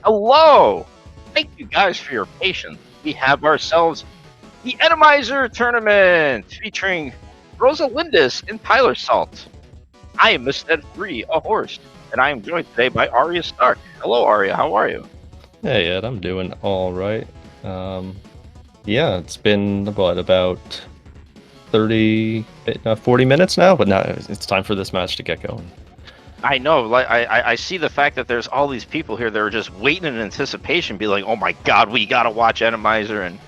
Hello! Thank you guys for your patience. We have ourselves the Enemizer tournament featuring Rozalyndis and Tylersalt. I am Mr. 3, a horse, and I am joined today by Arya Stark. Hello, Arya. How are you? Hey, Ed, I'm doing all right. Yeah, it's been about 40 minutes now, but now it's time for this match to get going. I know. Like I see the fact that there's all these people here that are just waiting in anticipation, be like, "Oh my God, we gotta watch Enemizer," and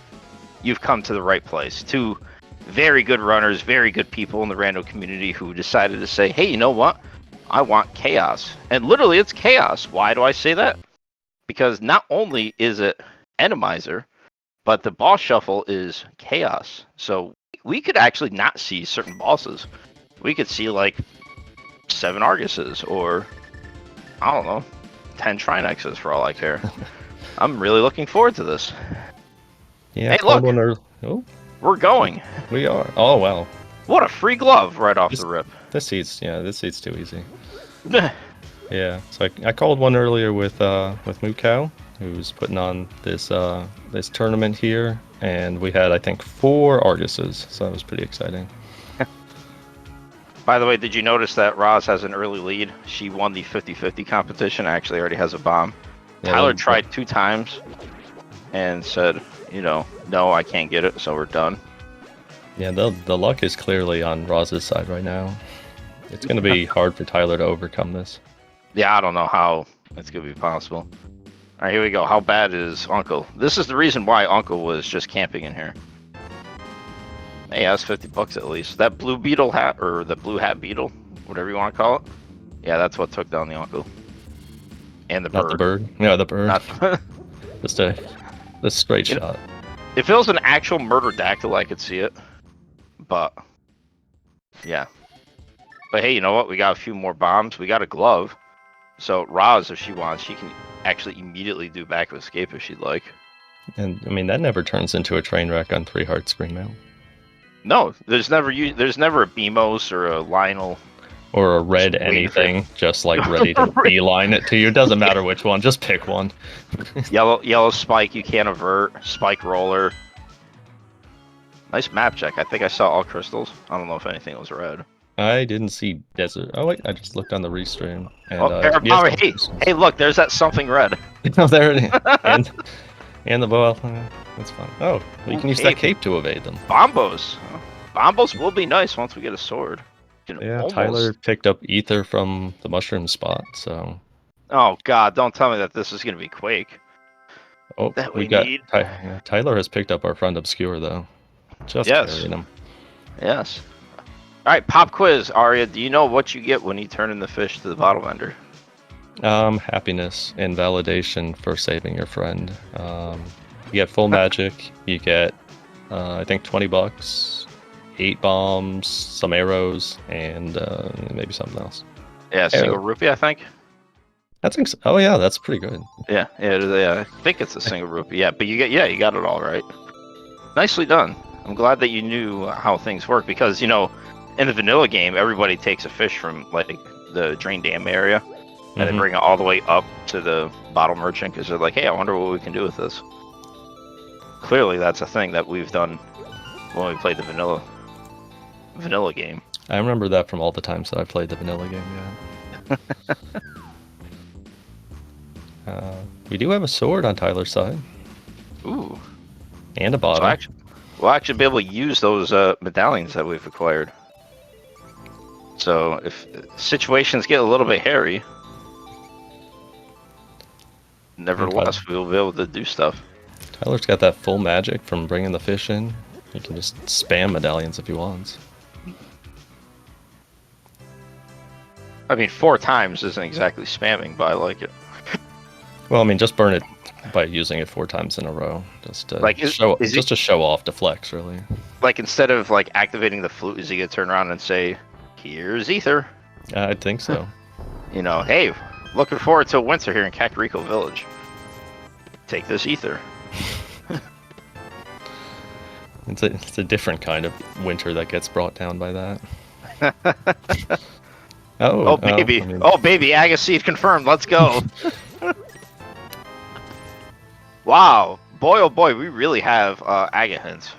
you've come to the right place. Two very good runners, very good people in the rando community who decided to say, "Hey, you know what? I want chaos," and literally, it's chaos. Why do I say that? Because not only is it Enemizer, but the boss shuffle is chaos. So we could actually not see certain bosses. We could see like 7 Arguses or I don't know, 10 Trinexes for all I care. I'm really looking forward to this. Yeah, hey, look, oh, we're going. we are. Oh wow, What a free glove right off the rip. this seat's too easy. Yeah, so I called one earlier with Mukau, who's putting on this this tournament here, and we had I think 4 Arguses, so that was pretty exciting. By the way, did you notice that Roz has an early lead? She won the 50-50 competition, actually already has a bomb. Yeah, Tyler tried 2 times and said, no, I can't get it, so we're done. Yeah, the luck is clearly on Roz's side right now. It's going to be hard for Tyler to overcome this. Yeah, I don't know how it's going to be possible. All right, here we go. How bad is Uncle? This is the reason why Uncle was just camping in here. Hey, that's $50 at least. That blue beetle hat, or the blue hat beetle, whatever you want to call it. Yeah, that's what took down the Uncle. And the bird. Not the bird. Yeah, the bird. Just a straight shot. If it was an actual murder-dactyl, I could see it. But, yeah. But hey, you know what? We got a few more bombs. We got a glove. So Roz, if she wants, she can actually immediately do back of escape if she'd like. And I mean, that never turns into a train wreck on 3 Heart Screamo. No, there's never a Beamos or a Lionel. Or a red anything, just like ready to beeline it to you. Doesn't matter which one, just pick one. Yellow spike, you can't avert. Spike roller. Nice map check. I think I saw all crystals. I don't know if anything was red. I didn't see desert. Oh wait, I just looked on the restream. And, hey, look, there's that something red. Oh, there it is. and the bow. That's fine. Oh, well, you can use that cape to evade them. Bombos. Bombos will be nice once we get a sword. Yeah, Tyler picked up ether from the mushroom spot, so. Oh God! Don't tell me that this is gonna be Quake. Oh, Tyler has picked up our friend Obscure though. Just carrying him. Yes. All right, pop quiz, Arya. Do you know what you get when you turn in the fish to the bottle vendor? Happiness and validation for saving your friend. You get full magic. You get, I think, $20. 8 bombs, some arrows, and maybe something else. Yeah, single rupee, I think. I think so. Oh yeah, that's pretty good. Yeah, I think it's a single rupee. Yeah, but you got it all right. Nicely done. I'm glad that you knew how things work because in the vanilla game, everybody takes a fish from like the drain dam area, and they bring it all the way up to the bottle merchant because they're like, hey, I wonder what we can do with this. Clearly, that's a thing that we've done when we played the vanilla game. I remember that from all the times that I played the vanilla game, yeah. We do have a sword on Tyler's side. Ooh. And a bottle. So we'll actually be able to use those medallions that we've acquired. So if situations get a little bit hairy, nevertheless, we will be able to do stuff. Tyler's got that full magic from bringing the fish in. He can just spam medallions if he wants. I mean, 4 times isn't exactly spamming, but I like it. Well, I mean, just burn it by using it 4 times in a row. Just to show off, to flex, really. Like, instead of, like, activating the flute, is he going to turn around and say, here's ether? I think so. Hey, looking forward to winter here in Kakariko Village. Take this ether. It's a different kind of winter that gets brought down by that. Oh baby, Agassiz confirmed. Let's go. Wow, boy, oh boy, we really have Aga hints.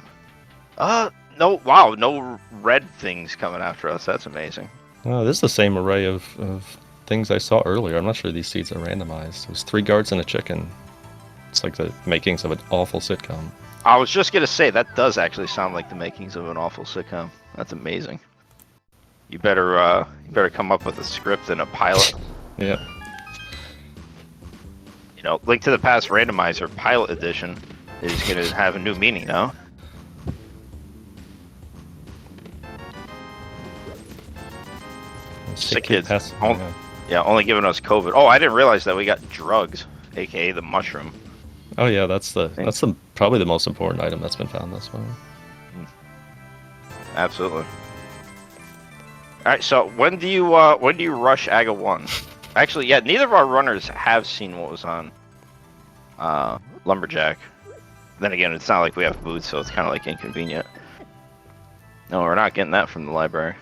No, wow, no red things coming after us. That's amazing. Oh, this is the same array of things I saw earlier. I'm not sure these seeds are randomized. It was 3 guards and a chicken. It's like the makings of an awful sitcom. I was just gonna say that does actually sound like the makings of an awful sitcom. That's amazing. You better come up with a script and a pilot. Yeah. You know, Link to the Past Randomizer Pilot Edition is gonna have a new meaning now. Sick kids. Yeah, only giving us COVID. Oh, I didn't realize that we got drugs, aka the mushroom. Oh yeah, that's probably the most important item that's been found thus far. Absolutely. All right, so when do you rush Aga 1? Actually, yeah, neither of our runners have seen what was on Lumberjack. Then again, it's not like we have boots, so it's kind of like inconvenient. No, we're not getting that from the library.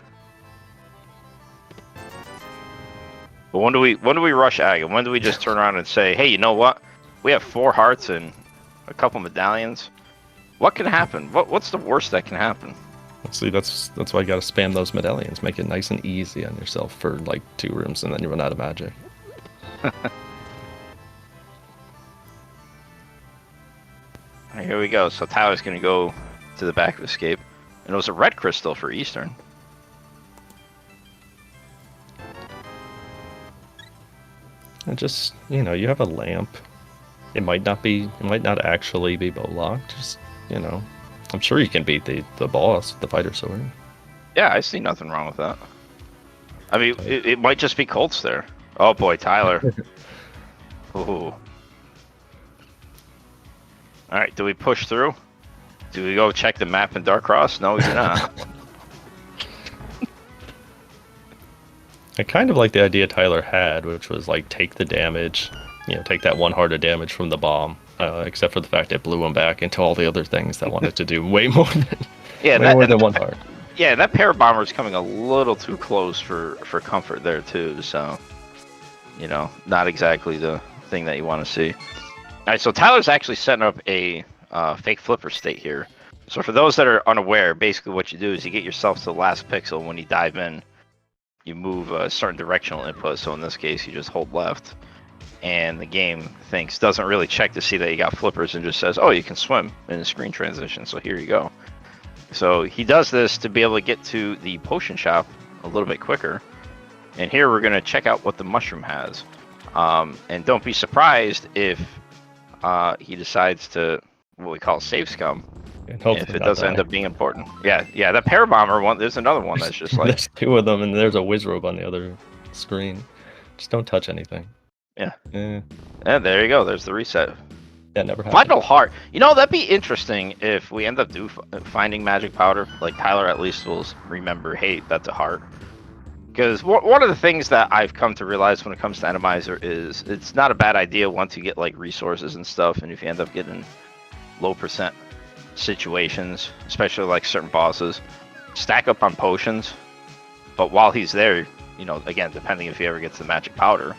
But when do we rush Aga? When do we just turn around and say, hey, you know what? We have 4 hearts and a couple medallions. What can happen? What's the worst that can happen? See, that's why you gotta spam those medallions. Make it nice and easy on yourself for like 2 rooms, and then you run out of magic. Alright, here we go. So Tyler's gonna go to the back of Escape. And it was a red crystal for Eastern. And just, you know, you have a lamp. It might not actually be bow locked. Just, you know, I'm sure you can beat the boss, the fighter sword. Yeah, I see nothing wrong with that. I mean, it might just be Colts there. Oh boy, Tyler. Ooh. Alright, do we push through? Do we go check the map in Darkross? No, we do not. I kind of like the idea Tyler had, which was like take the damage, you know, take that 1 heart of damage from the bomb, except for the fact it blew him back into all the other things that wanted to do way more than, more than 1 heart. Yeah, that Parabomber is coming a little too close for comfort there too, so, you know, not exactly the thing that you want to see. Alright, so Tyler's actually setting up a fake flipper state here. So for those that are unaware, basically what you do is you get yourself to the last pixel. When you dive in, you move a certain directional input, so in this case you just hold left, and the game doesn't really check to see that you got flippers and just says, oh, you can swim in a screen transition, so here you go. So he does this to be able to get to the potion shop a little bit quicker, and here we're going to check out what the mushroom has. And don't be surprised if he decides to what we call save scum. If it does end up being important. Yeah, that Parabomber one, there's another one that's just like... There's 2 of them, and there's a Wizrobe on the other screen. Just don't touch anything. Yeah. And there you go, there's the reset. That never happened. Final heart. You know, that'd be interesting if we end up finding magic powder. Like, Tyler at least will remember, hey, that's a heart. Because one of the things that I've come to realize when it comes to Enemizer is it's not a bad idea once you get, like, resources and stuff, and if you end up getting low percent situations, especially like certain bosses, stack up on potions. But while he's there, you know, again, depending if he ever gets the magic powder,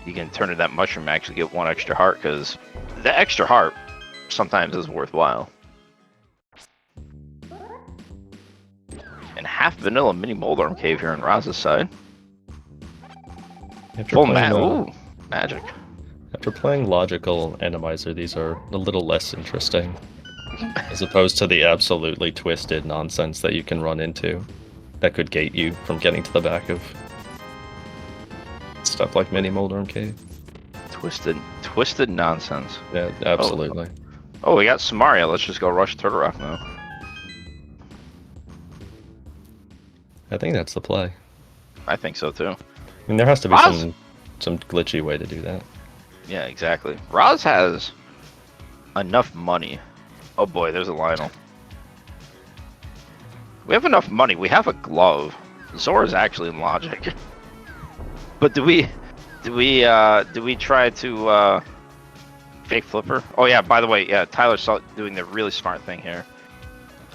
you can turn to that mushroom and actually get 1 extra heart, because the extra heart sometimes is worthwhile. And half vanilla mini Moldarm cave here on Roz's side. Full ooh, magic. After playing logical Enemizer, these are a little less interesting. As opposed to the absolutely twisted nonsense that you can run into that could gate you from getting to the back of stuff like Mini Moldarm Cave. Twisted nonsense. Yeah, absolutely. Oh, we got Samaria. Let's just go rush Turtle Rock now. I think that's the play. I think so too. I mean, there has to be some glitchy way to do that. Yeah, exactly. Roz has enough money. Oh boy, there's a Lionel. We have enough money. We have a glove. Zora's actually in logic. But do we try to fake flipper? Oh yeah, by the way, yeah, Tylersalt doing the really smart thing here.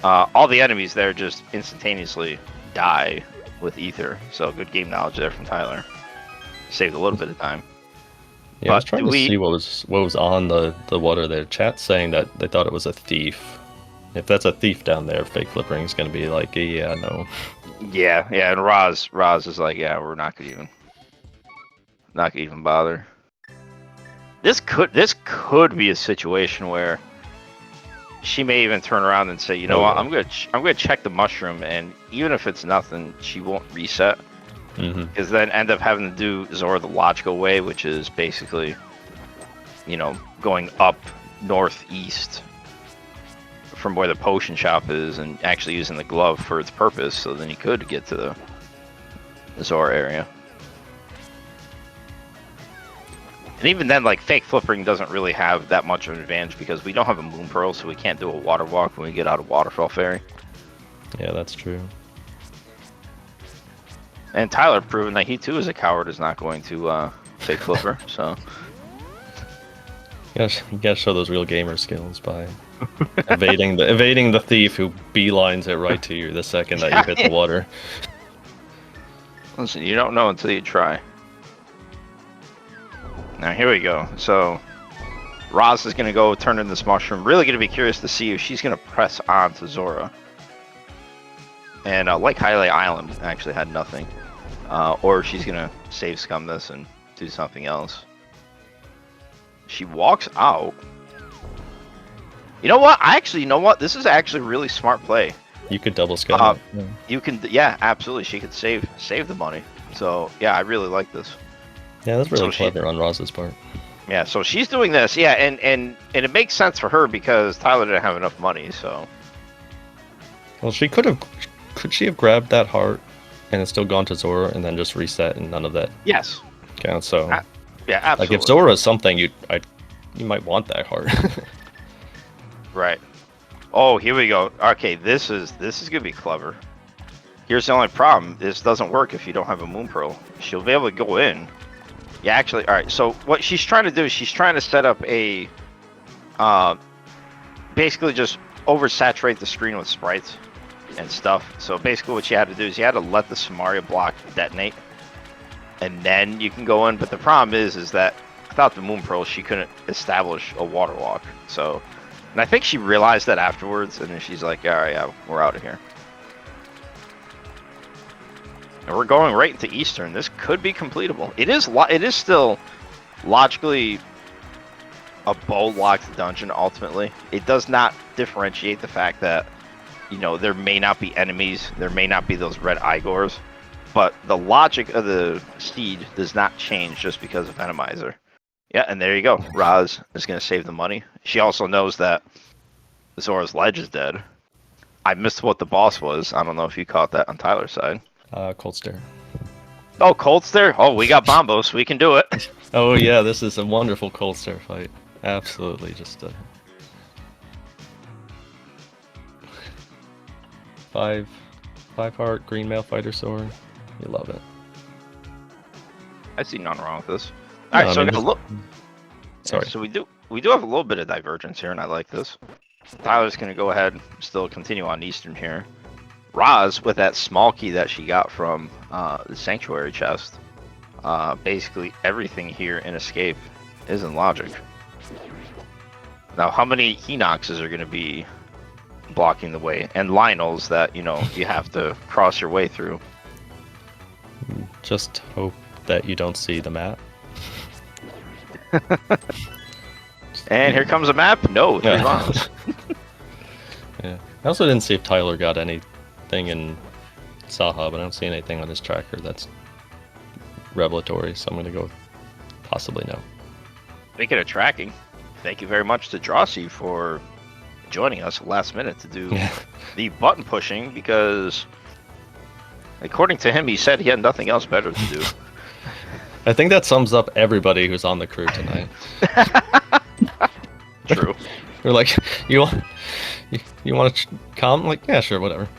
All the enemies there just instantaneously die with ether. So good game knowledge there from Tyler. Saved a little bit of time. Yeah, I was But trying do to we? see what was on the water there. Chat saying that they thought it was a thief. If that's a thief down there, fake flippering is gonna be like, yeah, no. Yeah, yeah. And Roz is like, yeah, we're not gonna even bother. This could be a situation where she may even turn around and say, you know Oh, what, yeah. I'm gonna check the mushroom, and even if it's nothing, she won't reset. Mm-hmm. Because then end up having to do Zora the logical way, which is basically, going up northeast from where the potion shop is, and actually using the glove for its purpose. So then you could get to the Zora area. And even then, like, fake flippering doesn't really have that much of an advantage because we don't have a moon pearl, so we can't do a water walk when we get out of Waterfall Ferry. Yeah, that's true. And Tyler proving that he too is a coward is not going to fake flipper. So You gotta show those real gamer skills by evading the thief who beelines it right to you the second that you hit the water. listen, you don't know until you try. Now here we go. So Roz is going to go turn in this mushroom. Really going to be curious to see if she's going to press on to Zora. And like Highlight Island actually had nothing. Or she's going to save scum this and do something else. She walks out. You know what? This is actually really smart play. You could double scum it. Yeah. You can, yeah, absolutely. She could save the money. So yeah, I really like this. Yeah, that's really So clever on Roz's part. Yeah, so she's doing this, yeah, and it makes sense for her because Tyler didn't have enough money, so. Well, could she have grabbed that heart and then still gone to Zora and then just reset and none of that Yes. counts? So yeah, absolutely. like if Zora is something, you might want that heart. Right. Oh, here we go. Okay, this is gonna be clever. Here's the only problem: this doesn't work if you don't have a moon pearl. She'll be able to go in. Yeah, actually, all right. So what she's trying to do is she's trying to set up a, basically just oversaturate the screen with sprites and stuff. So basically, what you had to do is you had to let the Samaria block detonate, and then you can go in. But the problem is that without the moon pearl, she couldn't establish a water walk. So, and I think she realized that afterwards, and then she's like, all right, yeah, we're out of here. And we're going right into Eastern. This could be completable. It is still logically a bow-locked dungeon, ultimately. It does not differentiate the fact that, there may not be enemies, there may not be those red Igors, but the logic of the seed does not change just because of Enemizer. Yeah, and there you go. Roz is going to save the money. She also knows that Zora's Ledge is dead. I missed what the boss was. I don't know if you caught that on Tyler's side. Cold Stare. Oh, Cold Stare? Oh, we got Bombos. We can do it. Oh yeah, this is a wonderful Cold Stare fight. Absolutely, just five heart green male fighter sword. You love it. I see nothing wrong with this. All right, so we got a look. Sorry. So we do have a little bit of divergence here, and I like this. Tyler's gonna go ahead and still continue on Eastern here. Roz, with that small key that she got from the Sanctuary chest, basically everything here in Escape is in logic. Now, how many Henoxes are going to be blocking the way? And Lionels that, you have to cross your way through. Just hope that you don't see the map. And here comes a map. No, 3 bombs. Yeah. I also didn't see if Tyler got anything in Saha, but I don't see anything on his tracker that's revelatory, so I'm going to go with possibly no. Speaking of tracking, thank you very much to Drossi for joining us last minute to do the button pushing, because according to him, he said he had nothing else better to do. I think that sums up everybody who's on the crew tonight. True. We're like, you want to come? Like, yeah, sure, whatever.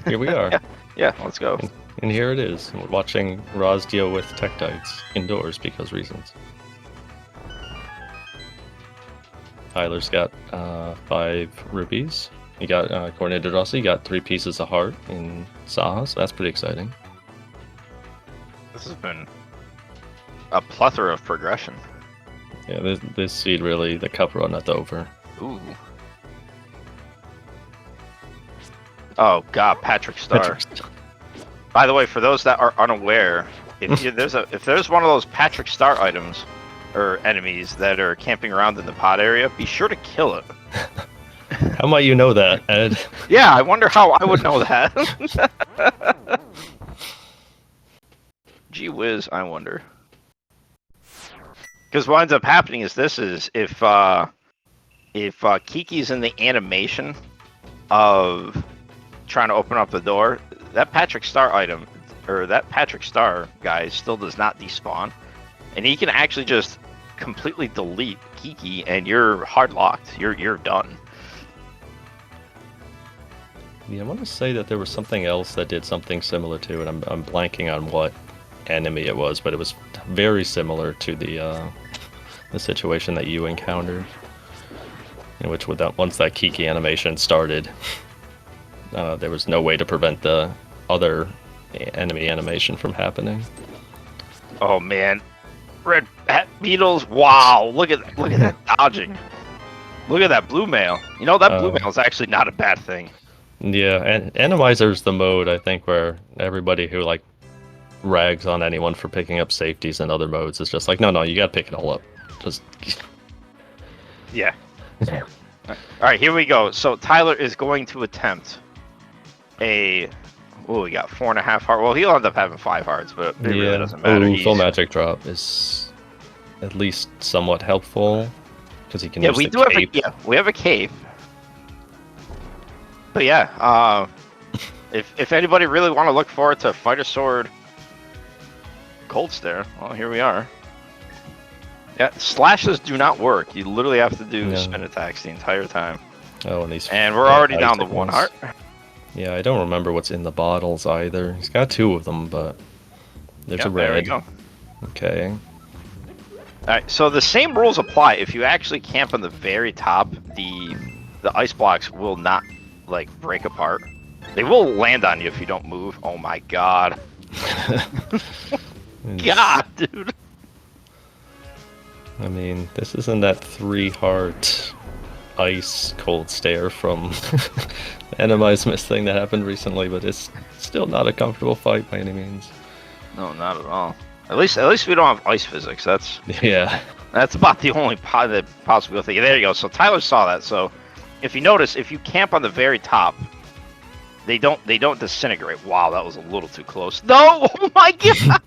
Here we are. Yeah, let's go. And here it is. And we're watching Roz deal with Tektites indoors because reasons. Tyler's got 5 rupees. He got, according to Rossi, he got 3 pieces of heart in Saha, so that's pretty exciting. This has been a plethora of progression. Yeah, this seed really, the cup runneth over. Ooh. Oh God, Patrick Star. By the way, for those that are unaware, if there's one of those Patrick Star items or enemies that are camping around in the pod area, be sure to kill it. How might you know that, Ed? Yeah, I wonder how I would know that. Gee whiz, I wonder. Because what ends up happening is if Kiki's in the animation of trying to open up the door, that Patrick Star item, or that Patrick Star guy still does not despawn. And he can actually just completely delete Kiki and you're hard locked. You're done. Yeah, I want to say that there was something else that did something similar to it. I'm blanking on what enemy it was, but it was very similar to the situation that you encountered. In which once that Kiki animation started, there was no way to prevent the other enemy animation from happening. Oh man, red hat beetles! Wow, look at that dodging. Look at that blue mail. You know that blue mail is actually not a bad thing. Yeah, and Enemizer's the mode I think where everybody who like rags on anyone for picking up safeties in other modes is just like, no, you gotta pick it all up. Just yeah. All right, here we go. So Tyler is going to attempt we got 4.5 hearts. Well, he'll end up having 5 hearts, but it really doesn't matter. Full magic drop is at least somewhat helpful because he can use the cape. We have a cape. But yeah, if anybody really want to look forward to Fighter Sword Cold Stare, well, here we are. Yeah, slashes do not work. You literally have to do spin attacks the entire time. Oh, and we're already down to 1 heart. Yeah, I don't remember what's in the bottles either. He's got 2 of them, but there's a red. There we go. Okay. Alright, so the same rules apply. If you actually camp on the very top, the ice blocks will not like break apart. They will land on you if you don't move. Oh my god. God, dude. I mean, this isn't that 3-heart ice cold stare from Enemizer thing that happened recently, but it's still not a comfortable fight by any means. No, not at all. At least we don't have ice physics. That's about the only possible thing. There you go. So Tyler saw that. So if you notice, if you camp on the very top, they don't disintegrate. Wow, that was a little too close. No! Oh my god!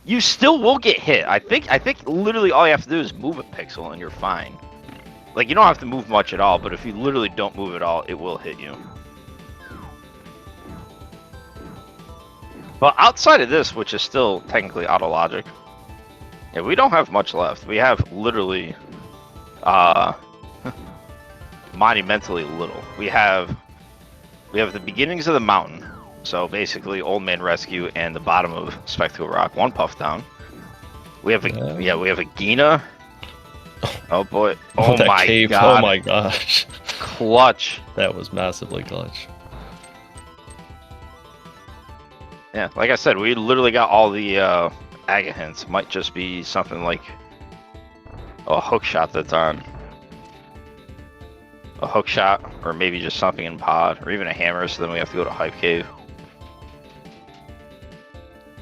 You still will get hit. I think literally all you have to do is move a pixel and you're fine. Like, you don't have to move much at all, but if you literally don't move at all, it will hit you. But outside of this, which is still technically auto logic, yeah, we don't have much left. We have literally monumentally little. We have the beginnings of the mountain. So basically, Old Man Rescue and the bottom of Spectacle Rock, 1 puff down. We have a Gina. Oh boy! Oh my cave. god! Oh my gosh! Clutch. That was massively clutch. Yeah, like I said, we literally got all the Aga hints. Might just be something like a hook shot that's on. A hook shot, or maybe just something in pod, or even a hammer, so then we have to go to Hype Cave.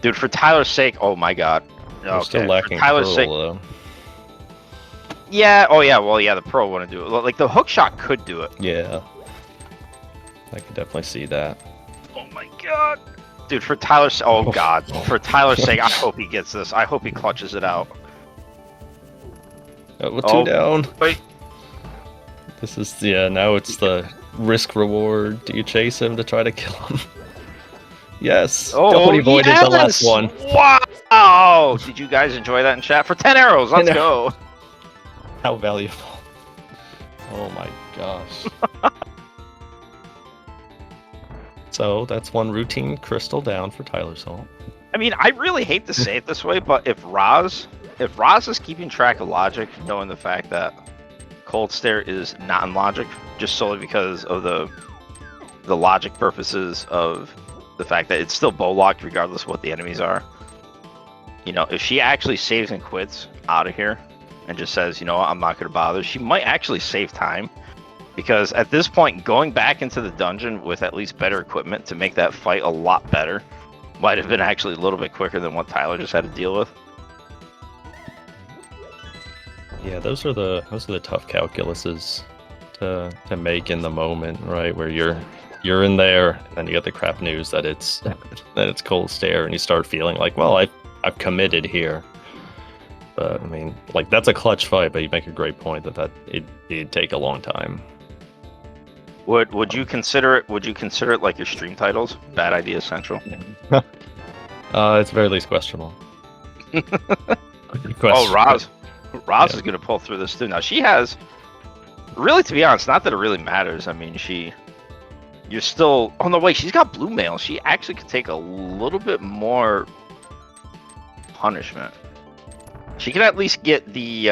Dude, for Tyler's sake, oh my god. We're still lacking Tyler's sake, though. Yeah, oh yeah, well yeah, the pro wouldn't do it. Like, the hook shot could do it. Yeah. I could definitely see that. Oh my god. Dude, for Tyler's... Oh god. For Tyler's sake, I hope he gets this. I hope he clutches it out. With 2 down. Wait. This is, now it's the risk reward. Do you chase him to try to kill him? Yes. Oh, he avoided the last one. Wow. Did you guys enjoy that in chat? For 10 arrows, let's go. How valuable. Oh my gosh. So that's 1 routine crystal down for Tylersalt. I mean, I really hate to say it this way, but if Roz is keeping track of logic, knowing the fact that Cold Stare is non-logic, just solely because of the logic purposes of the fact that it's still bow locked regardless of what the enemies are. you know, if she actually saves and quits out of here and just says, you know what, I'm not going to bother, she might actually save time. Because at this point, going back into the dungeon with at least better equipment to make that fight a lot better might have been actually a little bit quicker than what Tyler just had to deal with. Yeah, those are the tough calculuses to make in the moment, right? Where you're in there, and then you get the crap news that it's cold stare, and you start feeling like, well, I've committed here. But I mean, like, that's a clutch fight, but you make a great point that it'd take a long time. Would you consider it? Would you consider it like your stream titles? Bad Idea Central. It's very least questionable. Oh, Roz is gonna pull through this too. Now she has, really, to be honest, not that it really matters. I mean, you're still. Oh no, wait, she's got blue mail. She actually could take a little bit more punishment. She can at least get the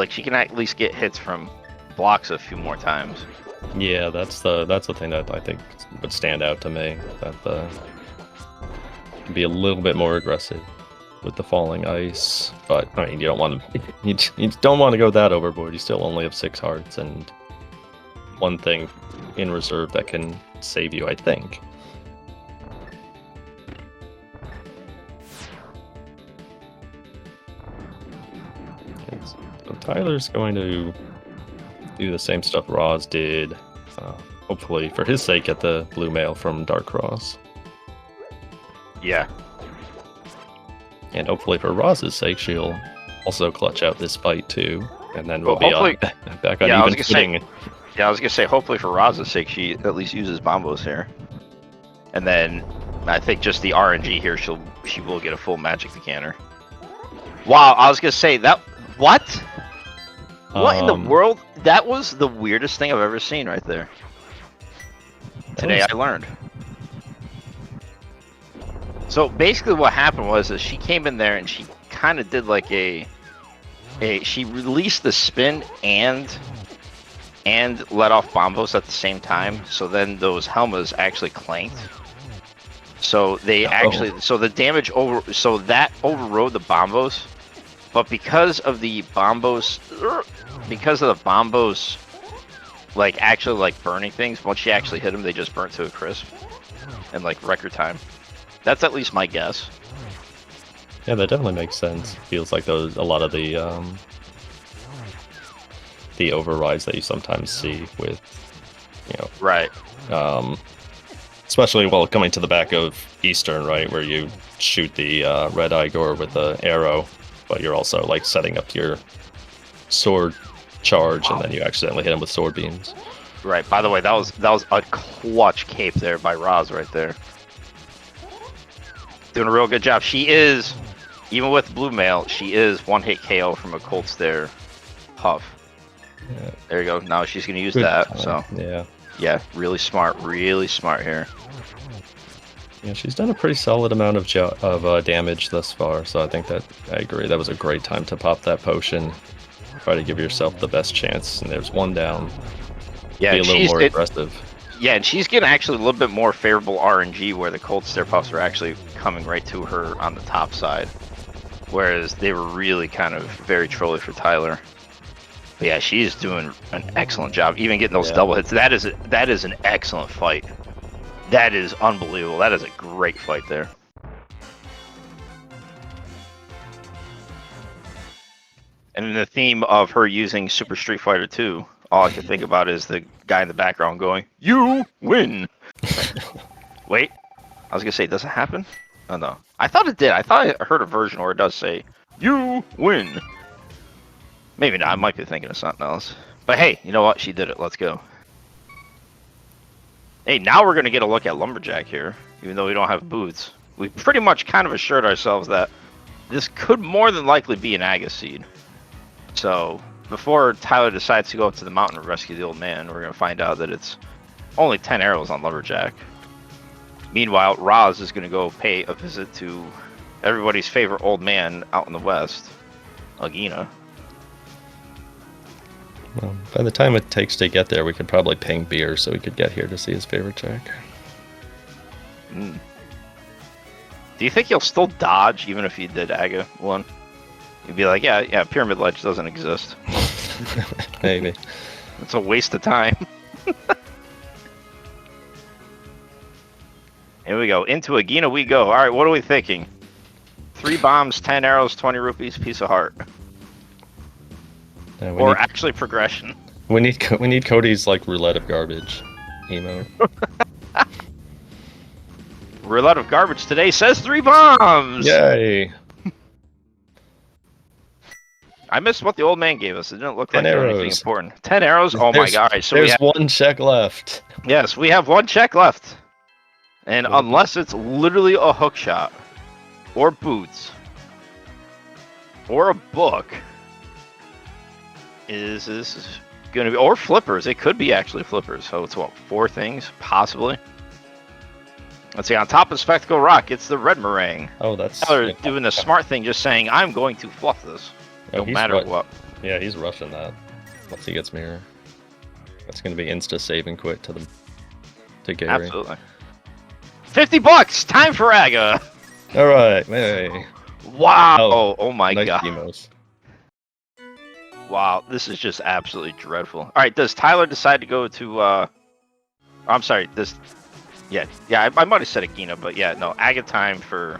she can at least get hits from blocks a few more times. Yeah, that's the thing that I think would stand out to me. That be a little bit more aggressive with the falling ice. But I mean, you don't want to you don't want to go that overboard. You still only have 6 hearts and one thing in reserve that can save you, I think. So Tyler's going to do the same stuff Roz did. Hopefully, for his sake, get the blue mail from Dark Cross. Yeah. And hopefully, for Roz's sake, she'll also clutch out this fight too, and then we'll be back on even footing. Yeah, I was gonna say, hopefully for Roz's sake, she at least uses bombos here, and then I think just the RNG here, she will get a full magic decanter. Wow, I was gonna say that. What? What in the world? That was the weirdest thing I've ever seen right there. Today I learned. So basically what happened was that she came in there and she kind of did like she released the spin and let off bombos at the same time. So then those helmets actually clanked. So they so the damage so that overrode the bombos. But because of the bombos, like actually like burning things, once she actually hit them, they just burnt to a crisp in like record time. That's at least my guess. Yeah, that definitely makes sense. Feels like a lot of the overrides that you sometimes see with, you know, right. Especially coming to the back of Eastern, right, where you shoot the red Igor with the arrow, but you're also like setting up your sword charge, and then you accidentally hit him with sword beams. Right. By the way, that was a clutch cape there by Roz right there. Doing a real good job. She is, even with blue mail, she is one hit KO from a cold stare huff. Yeah. There you go. Now she's gonna use that. Time. So yeah, really smart here. Yeah, she's done a pretty solid amount of damage thus far. So I think I agree. That was a great time to pop that potion. Try to give yourself the best chance. And there's one down. Yeah, be a little more aggressive. Yeah, and she's getting actually a little bit more favorable RNG where the cold stare puffs are actually coming right to her on the top side. Whereas they were really kind of very trolly for Tyler. But yeah, she is doing an excellent job. Even getting those double hits. That is an excellent fight. That is unbelievable. That is a great fight there. And in the theme of her using Super Street Fighter 2, all I can think about is the guy in the background going, "You win." Wait, I was gonna say, does it happen? Oh no, I thought it did. I thought I heard a version where it does say, "You win." Maybe not. I might be thinking of something else. But hey, you know what? She did it. Let's go. Hey, now we're gonna get a look at Lumberjack here, even though we don't have boots. We pretty much kind of assured ourselves that this could more than likely be an Agus seed. So before Tyler decides to go up to the mountain and rescue the old man, we're going to find out that it's only 10 arrows on Lumberjack. Meanwhile, Roz is going to go pay a visit to everybody's favorite old man out in the west, Agina. Well, by the time it takes to get there, we could probably ping beer so we could get here to see his favorite Jack. Do you think you'll still dodge even if you did Aga 1? You'd be like, yeah, Pyramid Ledge doesn't exist. Maybe. It's a waste of time. Here we go. Into Agina we go. All right, what are we thinking? 3 bombs, 10 arrows, 20 rupees, piece of heart. Yeah, or actually progression. We need Cody's like roulette of garbage emote. Roulette of garbage today says 3 bombs! Yay! I missed what the old man gave us. It didn't look like 10 anything arrows. important. 10 arrows? Oh my god. So there's 1 check left. Yes, we have 1 check left. And unless it's literally a hook shot, or boots, or a book, is this going to be, or flippers. It could be actually flippers. So it's what, 4 things, possibly? Let's see, on top of Spectacle Rock, it's the red meringue. Oh, that's... Tyler doing the smart thing, just saying, I'm going to fluff this. No matter what. Yeah, he's rushing that. Once he gets mirror. That's going to be insta save and quit to Gary. Absolutely. $50! Time for Aga! Alright, hey. Wow! Oh my nice god. Demos. Wow, this is just absolutely dreadful. Alright, does Tyler decide to go to, I'm sorry, Yeah, I might have said Agina, but yeah, no, Aga time for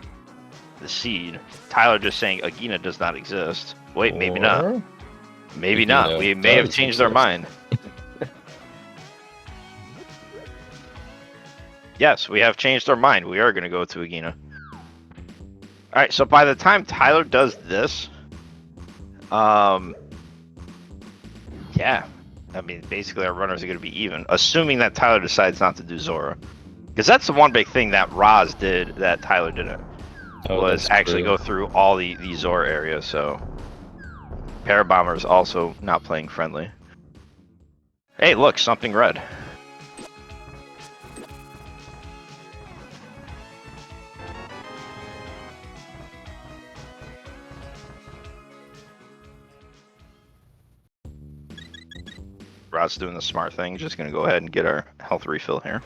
the seed. Tyler just saying Agina does not exist. Wait, maybe not. Maybe not. We may have changed our mind. Yes, we have changed our mind. We are going to go to Agina. Alright, so by the time Tyler does this, yeah, I mean, basically our runners are going to be even, assuming that Tyler decides not to do Zora. Because that's the one big thing that Roz did that Tyler didn't, was actually go through all the Zora areas, so... Parabomber's also not playing friendly. Hey, look, something red. Rod's doing the smart thing, just gonna go ahead and get our health refill here.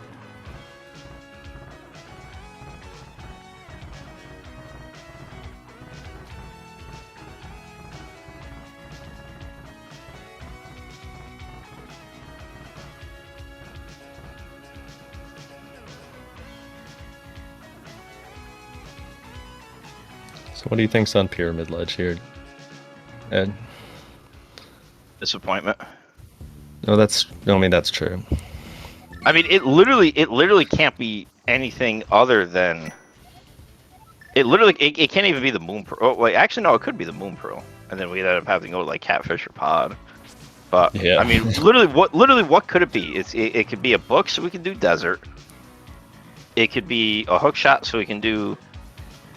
So what do you think's on Pyramid Ledge here, Ed? Disappointment. No, that's true. I mean, it literally can't be anything other than. It can't even be the Moon Pearl. Oh, wait, actually, no, it could be the Moon Pearl, and then we'd end up having to go to like Catfish or Pod. But yeah. I mean, literally, what could it be? It could be a book, so we can do Desert. It could be a hook shot, so we can do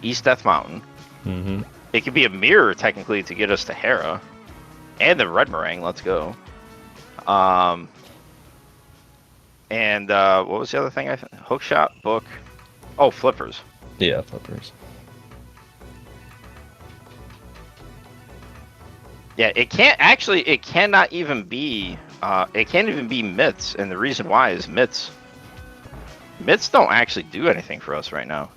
East Death Mountain. Mm-hmm. It could be a mirror, technically, to get us to Hera. And the red meringue, let's go. And what was the other thing? Hook shot, book. Oh, flippers. Yeah, flippers. Yeah, it cannot even be. It can't even be mitts, and the reason why is mitts don't actually do anything for us right now.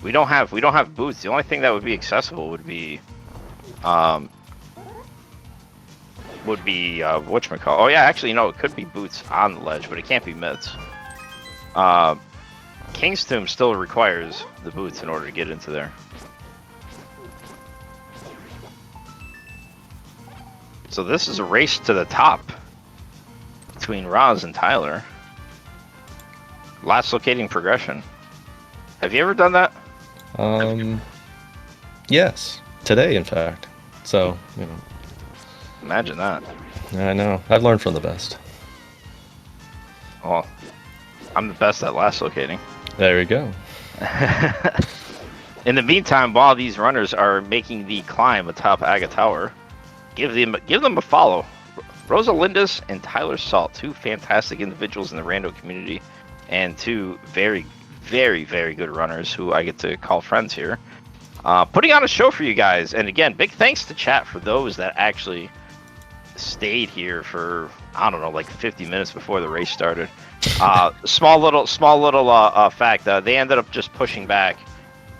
We don't have boots. The only thing that would be accessible would be whatchamacallit. Oh yeah, actually no, it could be boots on the ledge, but it can't be mitts. King's Tomb still requires the boots in order to get into there. So this is a race to the top between Roz and Tyler. Last locating progression. Have you ever done that? Yes. Today, in fact. So, you know. Imagine that. I know. I've learned from the best. Well, I'm the best at last locating. There we go. In the meantime, while these runners are making the climb atop Aga Tower, give them a follow. Rozalyndis and Tylersalt, 2 fantastic individuals in the rando community, and 2 very, very, very good runners who I get to call friends here. Putting on a show for you guys, and again, big thanks to chat for those that actually stayed here for, I don't know, like 50 minutes before the race started. Small little fact, they ended up just pushing back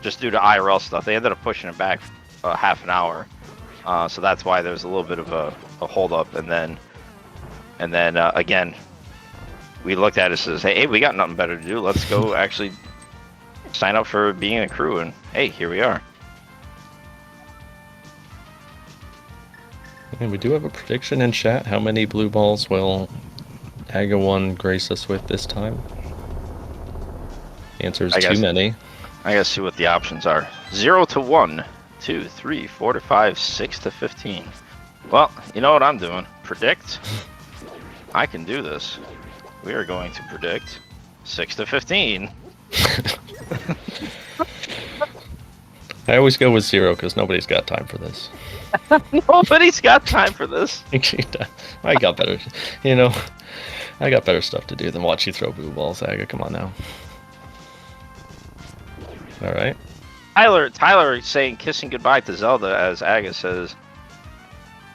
just due to IRL stuff. They ended up pushing it back half an hour, so that's why there's a little bit of a hold up. And then again, we looked at it and says, hey, we got nothing better to do. Let's go actually sign up for being a crew, and hey, here we are. And we do have a prediction in chat. How many blue balls will Aga1 grace us with this time? The answer is too many. I gotta see what the options are. 0 to 1, 2, 3, 4 to 5, 6 to 15. Well, you know what I'm doing. Predict. I can do this. We are going to predict 6 to 15. I always go with 0 because nobody's got time for this. Nobody's got time for this. I got better, you know. I got better stuff to do than watch you throw blue balls, Aga. Come on now. All right. Tyler saying kissing goodbye to Zelda as Aga says,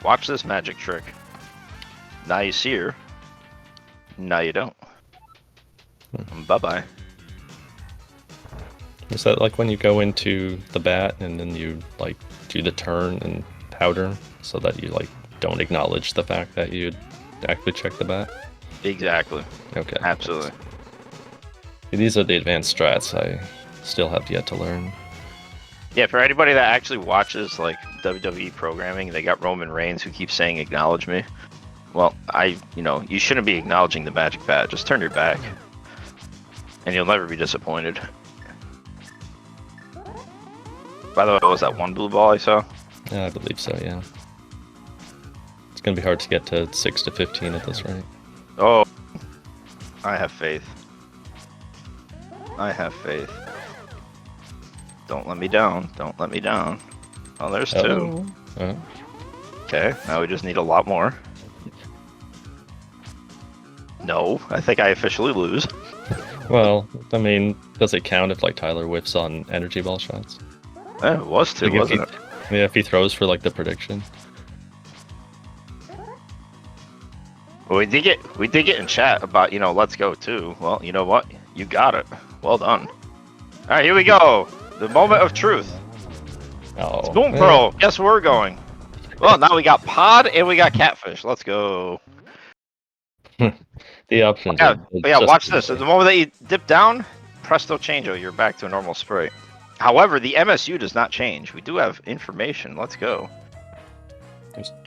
"Watch this magic trick." Now you see her. Now you don't. Bye bye. Is that like when you go into the bat and then you like do the turn and powder so that you like don't acknowledge the fact that you actually check the bat? Exactly. Okay. Absolutely. These are the advanced strats I still have yet to learn. Yeah, for anybody that actually watches like WWE programming, they got Roman Reigns who keeps saying acknowledge me. Well, you shouldn't be acknowledging the magic bat. Just turn your back. And you'll never be disappointed. By the way, what was that one blue ball I saw? Yeah, I believe so, yeah. It's gonna be hard to get to 6 to 15 at this rate. Oh, I have faith. I have faith. Don't let me down. Don't let me down. Oh, there's two. Okay, now we just need a lot more. No, I think I officially lose. Well, I mean, does it count if like Tyler whiffs on energy ball shots? It was two, like wasn't it? Yeah, if he throws for like the prediction. Well, we did get in chat about, let's go too. Well, you know what? You got it. Well done. All right, here we go. The moment of truth. Oh. Spoon Pearl. Guess where we're going. Well, now we got pod and we got catfish. Let's go. The options. Yeah, watch this. At the moment that you dip down, presto changeo, you're back to a normal sprite. However, the MSU does not change. We do have information. Let's go.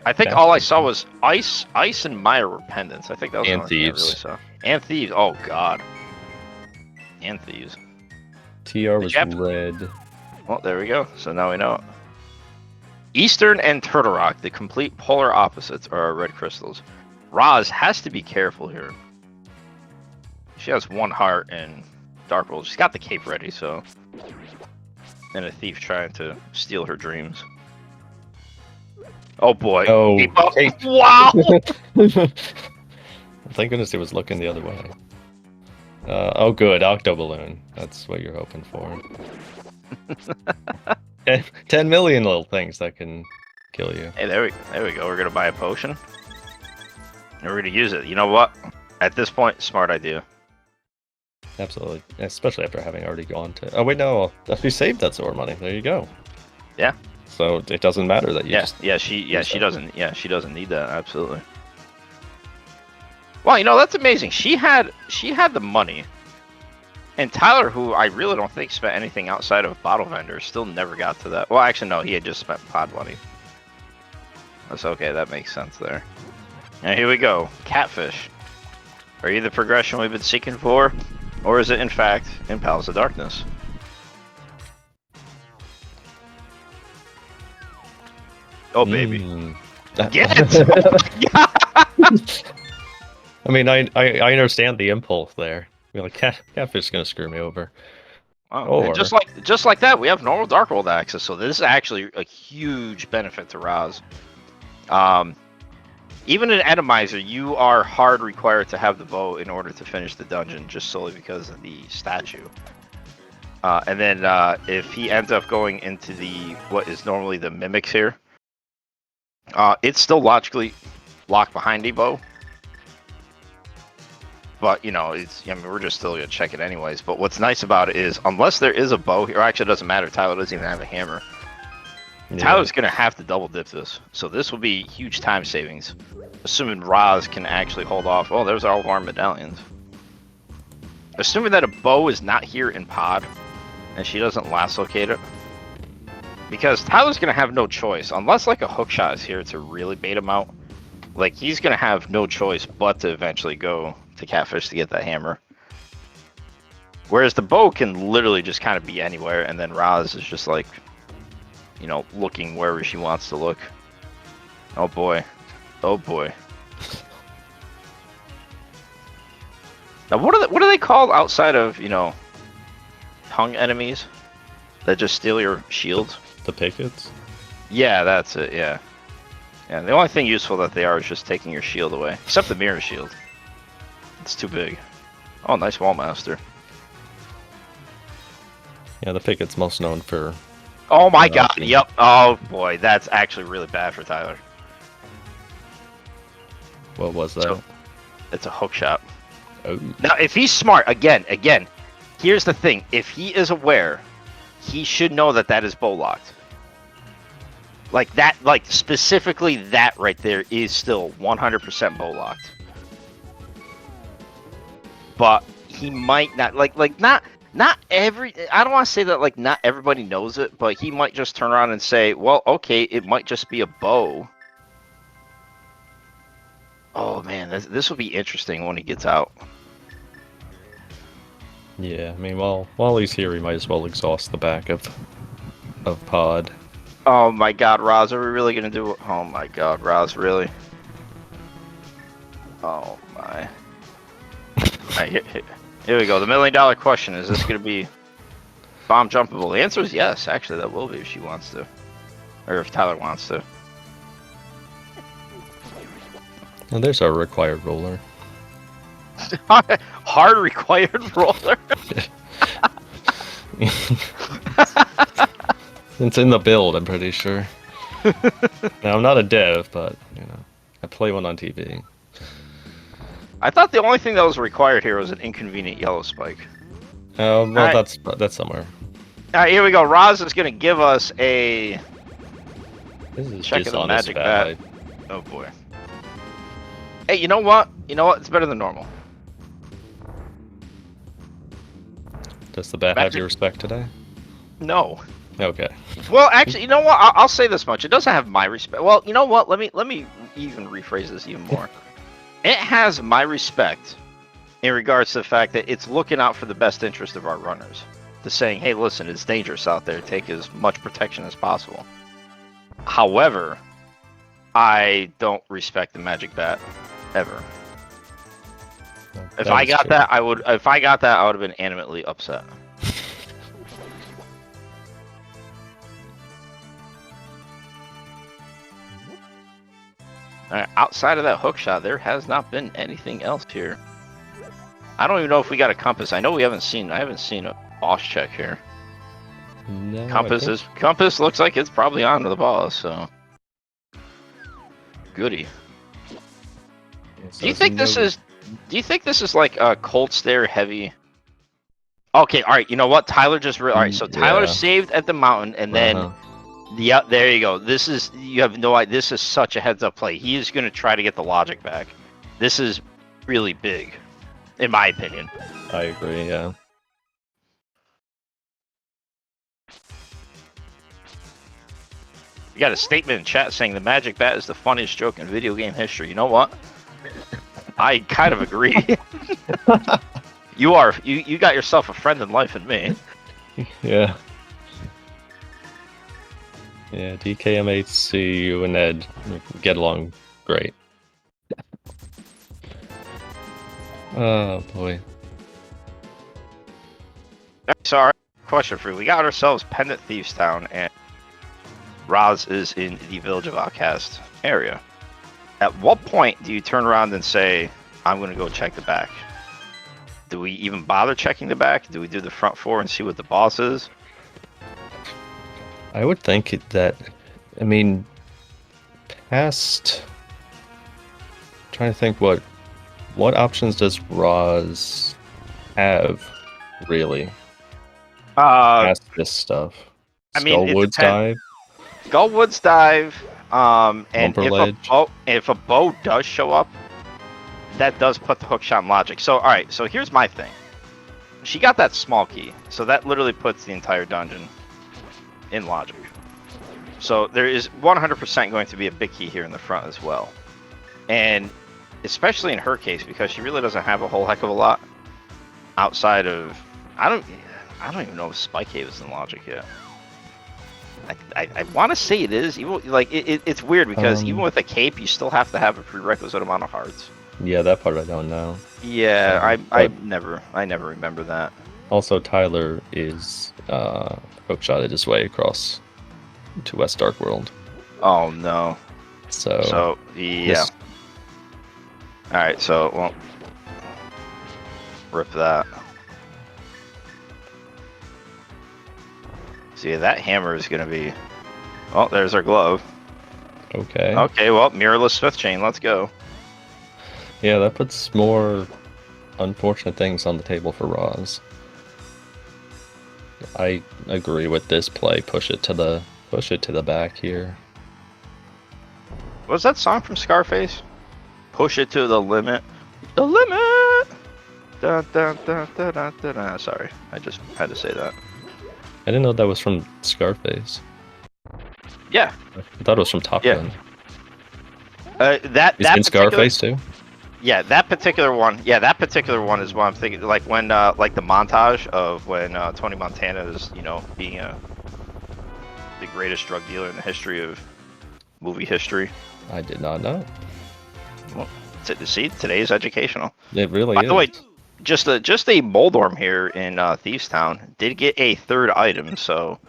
I think all I saw was ice and Maya were pendants. I think that was the only thing I really saw. And thieves. Oh god. And thieves. TR was red. Well, there we go. So now we know it. Eastern and Turtle Rock, the complete polar opposites, are red crystals. Roz has to be careful here. She has one heart and Dark World. She's got the cape ready, so. And a thief trying to steal her dreams. Oh boy. Oh, wow! Thank goodness he was looking the other way. Oh good, Octo Balloon. That's what you're hoping for. 10 million little things that can kill you. Hey, there we go. We're gonna buy a potion. And we're gonna use it. You know what? At this point, smart idea. Absolutely. Especially after having already gone to... Oh wait, no. We saved that Zor money. There you go. Yeah. So it doesn't matter that you she doesn't need that, absolutely. Well, that's amazing. She had the money. And Tyler, who I really don't think spent anything outside of bottle vendors, still never got to that. Well, actually no, he had just spent pod money. That's okay, that makes sense there. And here we go. Catfish. Are you the progression we've been seeking for? Or is it in fact in Palace of Darkness? Oh baby. Get it! I mean, I understand the impulse there. I mean, like catfish is gonna screw me over. Wow. Just like that, we have normal Dark World access, so this is actually a huge benefit to Roz. Even in Enemizer, you are hard required to have the bow in order to finish the dungeon, just solely because of the statue. And then if he ends up going into what is normally the mimics here, it's still logically locked behind a bow. But, you know, I mean, we're just still going to check it anyways. But what's nice about it is, unless there is a bow here, actually it doesn't matter. Tyler doesn't even have a hammer. Yeah. Tyler's going to have to double dip this. So this will be huge time savings. Assuming Roz can actually hold off. Oh, there's all of our medallions. Assuming that a bow is not here in pod, and she doesn't last locate it. Because Tyler's going to have no choice. Unless, like, a hookshot is here to really bait him out. Like, he's going to have no choice but to eventually go to Catfish to get that hammer. Whereas the bow can literally just kind of be anywhere, and then Roz is just like, you know, looking wherever she wants to look. Oh boy. Oh boy. Now what are they called outside of, you know, hung enemies that just steal your shields? The pickets? Yeah, that's it, yeah. Yeah, the only thing useful that they are is just taking your shield away. Except the mirror shield. It's too big. Oh, nice wall master. Yeah, the picket's most known for... Oh my god, yep. Oh boy, that's actually really bad for Tyler. What was that? So, it's a hook shot. Oh. Now, if he's smart, again, here's the thing. If he is aware, he should know that that is bow locked. Like that, like specifically that right there is still 100% bow locked. But he might not, not every, I don't want to say that like not everybody knows it, but he might just turn around and say, well, okay, it might just be a bow. Oh man, this will be interesting when he gets out. Yeah, I mean, while he's here, he might as well exhaust the back of pod. Oh my god, Roz, are we really gonna do it? Oh my god, Roz, really? Oh my. Alright, here we go. The $1 million question, is this gonna be bomb jumpable? The answer is yes, actually that will be if she wants to. Or if Tyler wants to. And there's our required roller. Hard required roller? It's in the build, I'm pretty sure. Now, I'm not a dev, but, you know, I play one on TV. I thought the only thing that was required here was an inconvenient yellow spike. Well, right. that's somewhere. Alright, here we go. Roz is going to give us a... This is check of the magic bat. bat. Oh boy. Hey, you know what? You know what? It's better than normal. Does the bat have your respect today? No. Okay. Well, actually, you know what? I'll say this much. It doesn't have my respect. Well, you know what? Let me even rephrase this even more. It has my respect in regards to the fact that it's looking out for the best interest of our runners. To saying, hey, listen, it's dangerous out there. Take as much protection as possible. However, I don't respect the magic bat ever. If I got that, I would. If I got that, I would have been animately upset. Outside of that hook shot, there has not been anything else here. I don't even know if we got a compass. I know we haven't seen. I haven't seen a boss check here. No, Compass looks like it's probably onto the boss. So goody. Do you think this is? Do you think this is like a cold stare heavy? Okay, all right. You know what? Tyler just all right. So Tyler saved at the mountain, and then. Yep, there you go. This is, you have no idea, this is such a heads up play. He is going to try to get the logic back. This is really big, in my opinion. I agree, yeah. You got a statement in chat saying the magic bat is the funniest joke in video game history. You know what? I kind of agree. You got yourself a friend in life in me. Yeah. Yeah, DKMHC, you and Ed get along great. Oh boy. Sorry, question for you. We got ourselves Pendant Thieves Town, and Roz is in the Village of Outcast area. At what point do you turn around and say, I'm going to go check the back? Do we even bother checking the back? Do we do the front four and see what the boss is? I would think that, I mean, past... I'm trying to think what What options does Roz have, really? Past this stuff. I mean, it Skullwoods depends. dive, Gullwoods dive, and Bumper Ledge. if a bow does show up, that does put the hookshot in logic. So, all right. So here's my thing. She got that small key, so that literally puts the entire dungeon in logic. So there is 100% going to be a big key here in the front as well, and especially in her case because she really doesn't have a whole heck of a lot outside of I don't even know if Spike Cave is in logic yet. I want to say it is. Even like it's weird because even with a cape, you still have to have a prerequisite amount of hearts. Yeah, that part I don't know. Yeah, I never remember that. Also, Tyler is hookshotted his way across to West Dark World. Oh no. So yeah. All right, so well, rip that. See, that hammer is gonna be. Oh, there's our glove. Okay. Okay, well, mirrorless Smith chain. Let's go. Yeah, that puts more unfortunate things on the table for Roz. I agree with this play. Push it to the back here. Was that song from Scarface? Push it to the limit. The limit. Dun, dun, dun, dun, dun, dun, dun. Sorry, I just had to say that. I didn't know that was from Scarface. Yeah. I thought it was from Top Gun. That in Scarface too. Yeah, that particular one. Yeah, that particular one is what I'm thinking. Like when, like the montage of when Tony Montana is, being the greatest drug dealer in the history of movie history. I did not know. Well, see, today's educational. It really is. By the way, just a Moldorm here in Thieves Town did get a third item. So,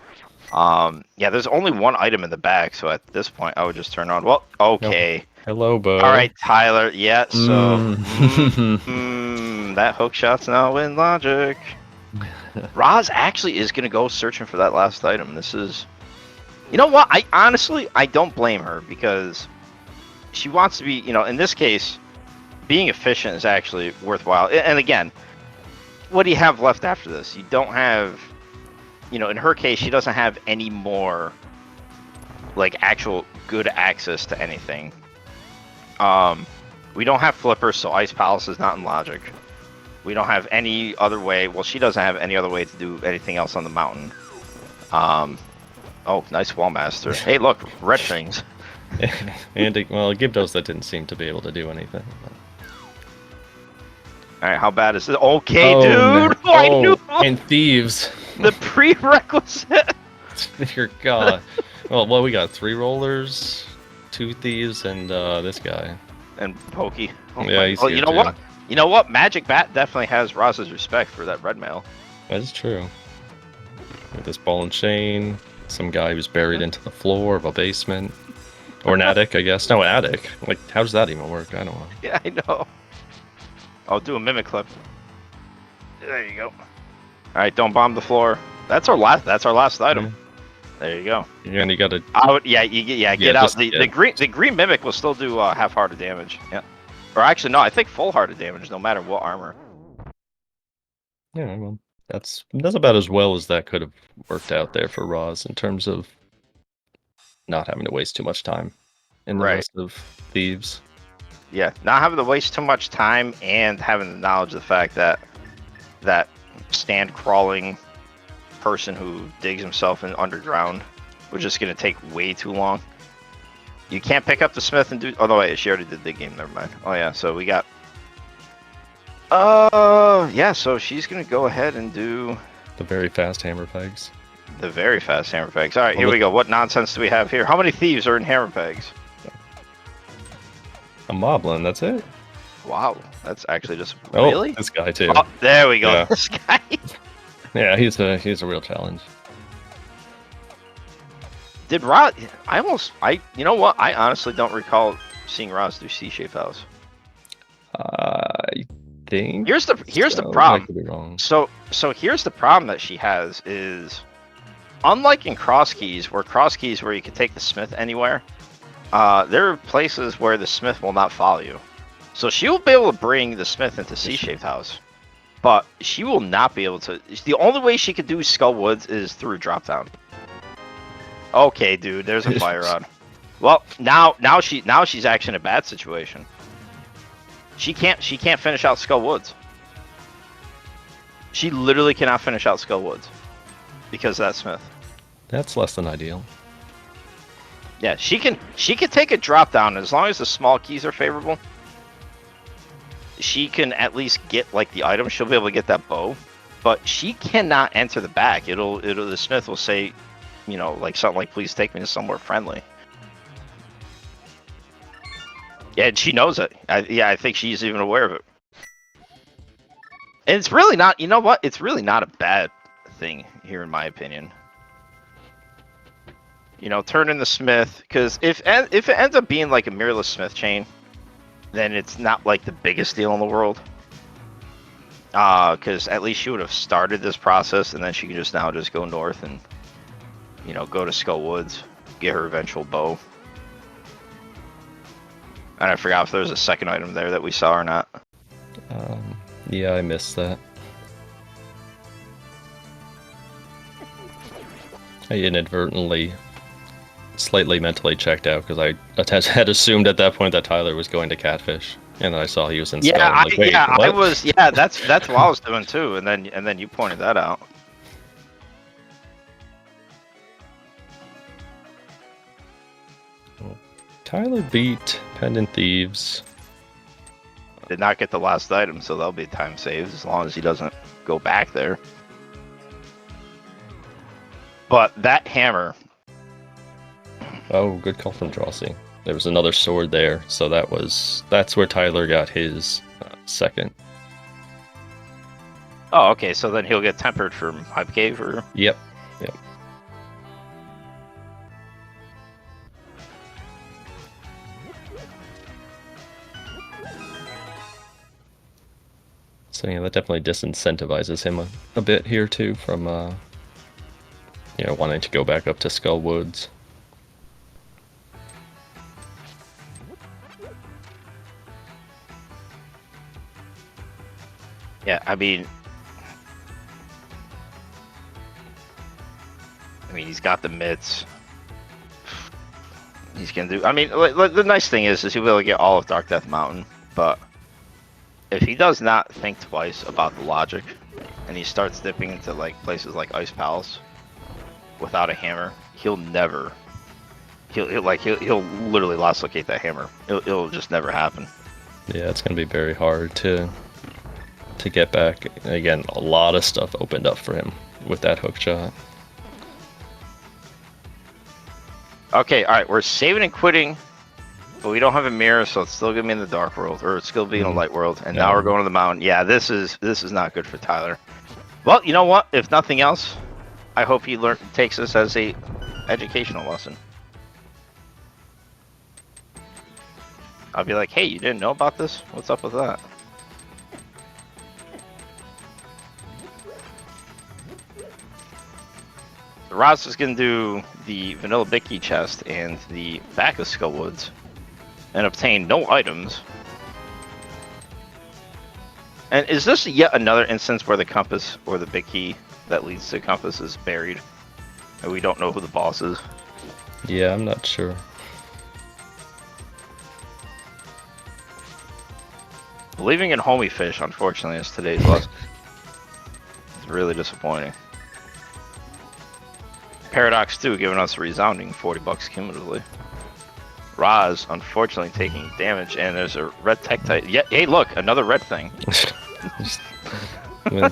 yeah, there's only one item in the bag. So at this point, I would just turn on. Well, okay. Hello, Bo. All right, Tyler. Yeah, so that hook shot's now in logic. Roz actually is gonna go searching for that last item. This is, you know what? I honestly don't blame her because she wants to be. In this case, being efficient is actually worthwhile. And again, what do you have left after this? You don't have, in her case, she doesn't have any more like actual good access to anything. We don't have flippers, so Ice Palace is not in logic. We don't have any other way. Well, she doesn't have any other way to do anything else on the mountain. Oh, nice wall master. Hey, look, red things. And Gibdos that didn't seem to be able to do anything. All right, how bad is this? Okay, dude. No. I knew. And thieves. The prerequisite. Dear God. Well, we got 3 rollers, 2 thieves, and this guy. And Pokey. Oh, yeah, he's here you know too. what? You know what? Magic Bat definitely has Roz's respect for that red mail. That is true. With this ball and chain, some guy who's buried into the floor of a basement. Or an attic, I guess. No, an attic. Like, how does that even work? I don't know. Yeah, I know. I'll do a mimic clip. There you go. All right, don't bomb the floor. That's our last item. Yeah. There you go. And you gotta. Get out. The green mimic will still do half-hearted damage. Yeah. Or actually, no. I think full-hearted damage, no matter what armor. Yeah, well, that's about as well as that could have worked out there for Roz in terms of not having to waste too much time in the rest of thieves. Yeah, not having to waste too much time and having the knowledge of the fact that that stand crawling person who digs himself in underground was just going to take way too long. You can't pick up the smith and do. Oh no, wait, she already did the game. Never mind. Oh yeah, so we got. Yeah, so she's going to go ahead and do the very fast hammer pegs. The very fast hammer pegs. All right, here we go. What nonsense do we have here? How many thieves are in hammer pegs? A moblin, that's it. Wow, that's actually just really this guy too. Oh, there we go. Yeah. This guy. Yeah, he's a real challenge. Did Roz? You know what? I honestly don't recall seeing Roz do C-shaped house. I think. Here's the problem. I could be wrong. So here's the problem that she has is, unlike in cross keys where you can take the smith anywhere, there are places where the smith will not follow you. So she will be able to bring the smith into C-shaped house, but she will not be able to. The only way she could do Skull Woods is through drop down. Okay, dude, there's a fire rod. Well, now she's actually in a bad situation. She can't finish out Skull Woods. She literally cannot finish out Skull Woods because of that smith. That's less than ideal. Yeah, she can take a drop down as long as the small keys are favorable. She can at least get like the item. She'll be able to get that bow, but she cannot enter the back. The smith will say, you know, like something like, "Please take me to somewhere friendly." Yeah, and she knows it. I think she's even aware of it. And it's really not. You know what? It's really not a bad thing here, in my opinion. You know, turn in the smith, because if it ends up being like a mirrorless smith chain, then it's not like the biggest deal in the world. Because at least she would have started this process, and then she can just now just go north and, you know, go to Skull Woods, get her eventual bow. And I forgot if there was a second item there that we saw or not. Yeah, I missed that. I inadvertently, slightly mentally checked out because I had assumed at that point that Tyler was going to Catfish, and then I saw he was in Skull. Yeah, Like, wait, what? I was. Yeah, that's what I was doing too. And then you pointed that out. Tyler beat Pendant Thieves. Did not get the last item, so that'll be time saved as long as he doesn't go back there. But that hammer. Oh, good call from Drosy. There was another sword there, so that's where Tyler got his second. Oh, okay. So then he'll get tempered from Hype Cave, or Yep. So yeah, that definitely disincentivizes him a bit here too from you know, wanting to go back up to Skull Woods. yeah. I mean, he's got the mitts. He's gonna do. I mean, the nice thing is he'll be able to get all of Dark Death Mountain, but if he does not think twice about the logic, and he starts dipping into like places like Ice Palace without a hammer, he'll literally lost locate that hammer. It'll just never happen. Yeah, it's gonna be very hard to get back. Again, a lot of stuff opened up for him with that hook shot. Okay, all right, we're saving and quitting, but we don't have a mirror, so it's still gonna be in the dark world, or it's still be in a light world. And now we're going to the mountain. Yeah, this is not good for Tyler. Well, you know what? If nothing else, I hope he takes this as a educational lesson. I'll be like, hey, you didn't know about this? What's up with that? Roz is going to do the Vanilla Bicky chest and the back of Skull Woods and obtain no items. And is this yet another instance where the compass or the big key that leads to the compass is buried and we don't know who the boss is? Yeah, I'm not sure. Believing in homie fish, unfortunately, is today's lesson. It's really disappointing. Paradox 2 giving us a resounding $40 cumulatively. Roz, unfortunately, taking damage, and there's a red Tektite. Yeah, hey, look, another red thing. I mean,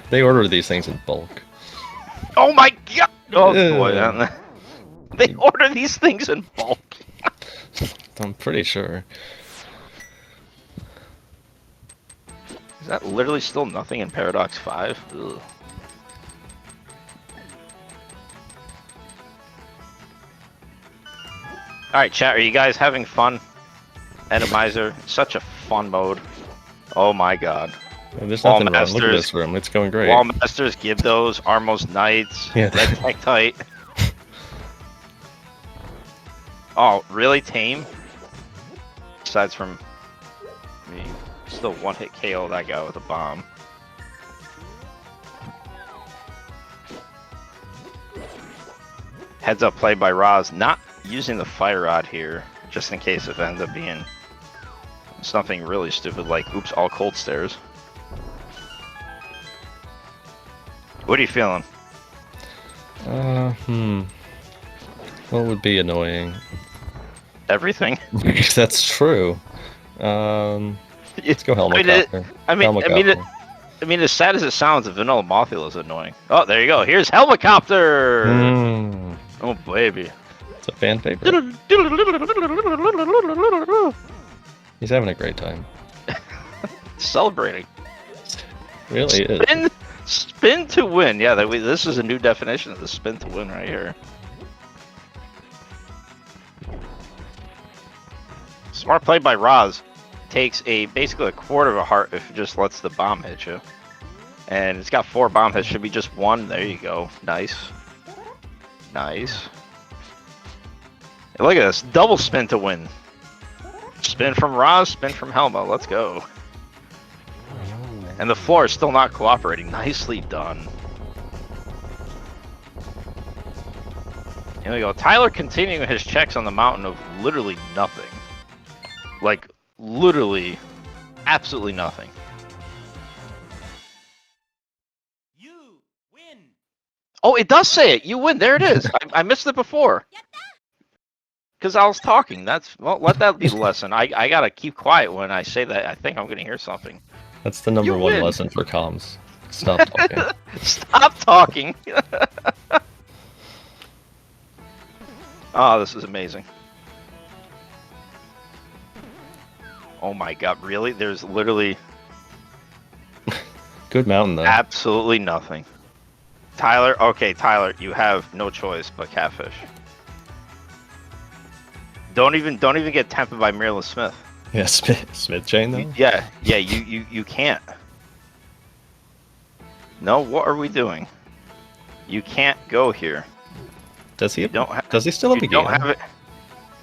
they order these things in bulk. Oh my god! Oh boy, they order these things in bulk. I'm pretty sure. Is that literally still nothing in Paradox 5? Ugh. Alright, chat, are you guys having fun? Enemizer, such a fun mode. Oh my god. Well, there's nothing wrong. Look at this room, it's going great. Wall Masters, Gibdos, Armos Knights, Yeah. Red Tektite. Oh, really tame? Besides from me still one-hit KO that guy with a bomb. Heads up play by Roz, not using the fire rod here, just in case if it ends up being something really stupid like, oops, all cold stairs. What are you feeling? What would be annoying? Everything. That's true. Let's go helicopter. I mean, as sad as it sounds, the vanilla Mothula is annoying. Oh, there you go. Here's helicopter. Oh baby. It's a fan favorite. He's having a great time. Celebrating. Really is. Spin to win. Yeah, this is a new definition of the spin to win right here. Smart play by Roz. Takes basically a quarter of a heart if it just lets the bomb hit you. And it's got 4 bomb hits. Should be just 1. There you go. Nice. Nice. And look at this. Double spin to win. Spin from Roz, spin from Helma. Let's go. And the floor is still not cooperating. Nicely done. Here we go. Tyler continuing his checks on the mountain of literally nothing. Like, literally, absolutely nothing. You win. Oh, it does say it. You win. There it is. I missed it before. Because I was talking. Well, let that be the lesson. I gotta keep quiet when I say that. I think I'm gonna hear something. That's the number one lesson for comms. Stop talking. Stop talking. Oh, this is amazing. Oh my god, really? There's literally... Good mountain, though. Absolutely nothing. Tyler, okay, Tyler, you have no choice but catfish. Don't even get tempted by Mirla Smith. Yeah, Smith chain, though? Yeah, you can't. No, what are we doing? You can't go here. Does he? Does he still have a game? Don't have it.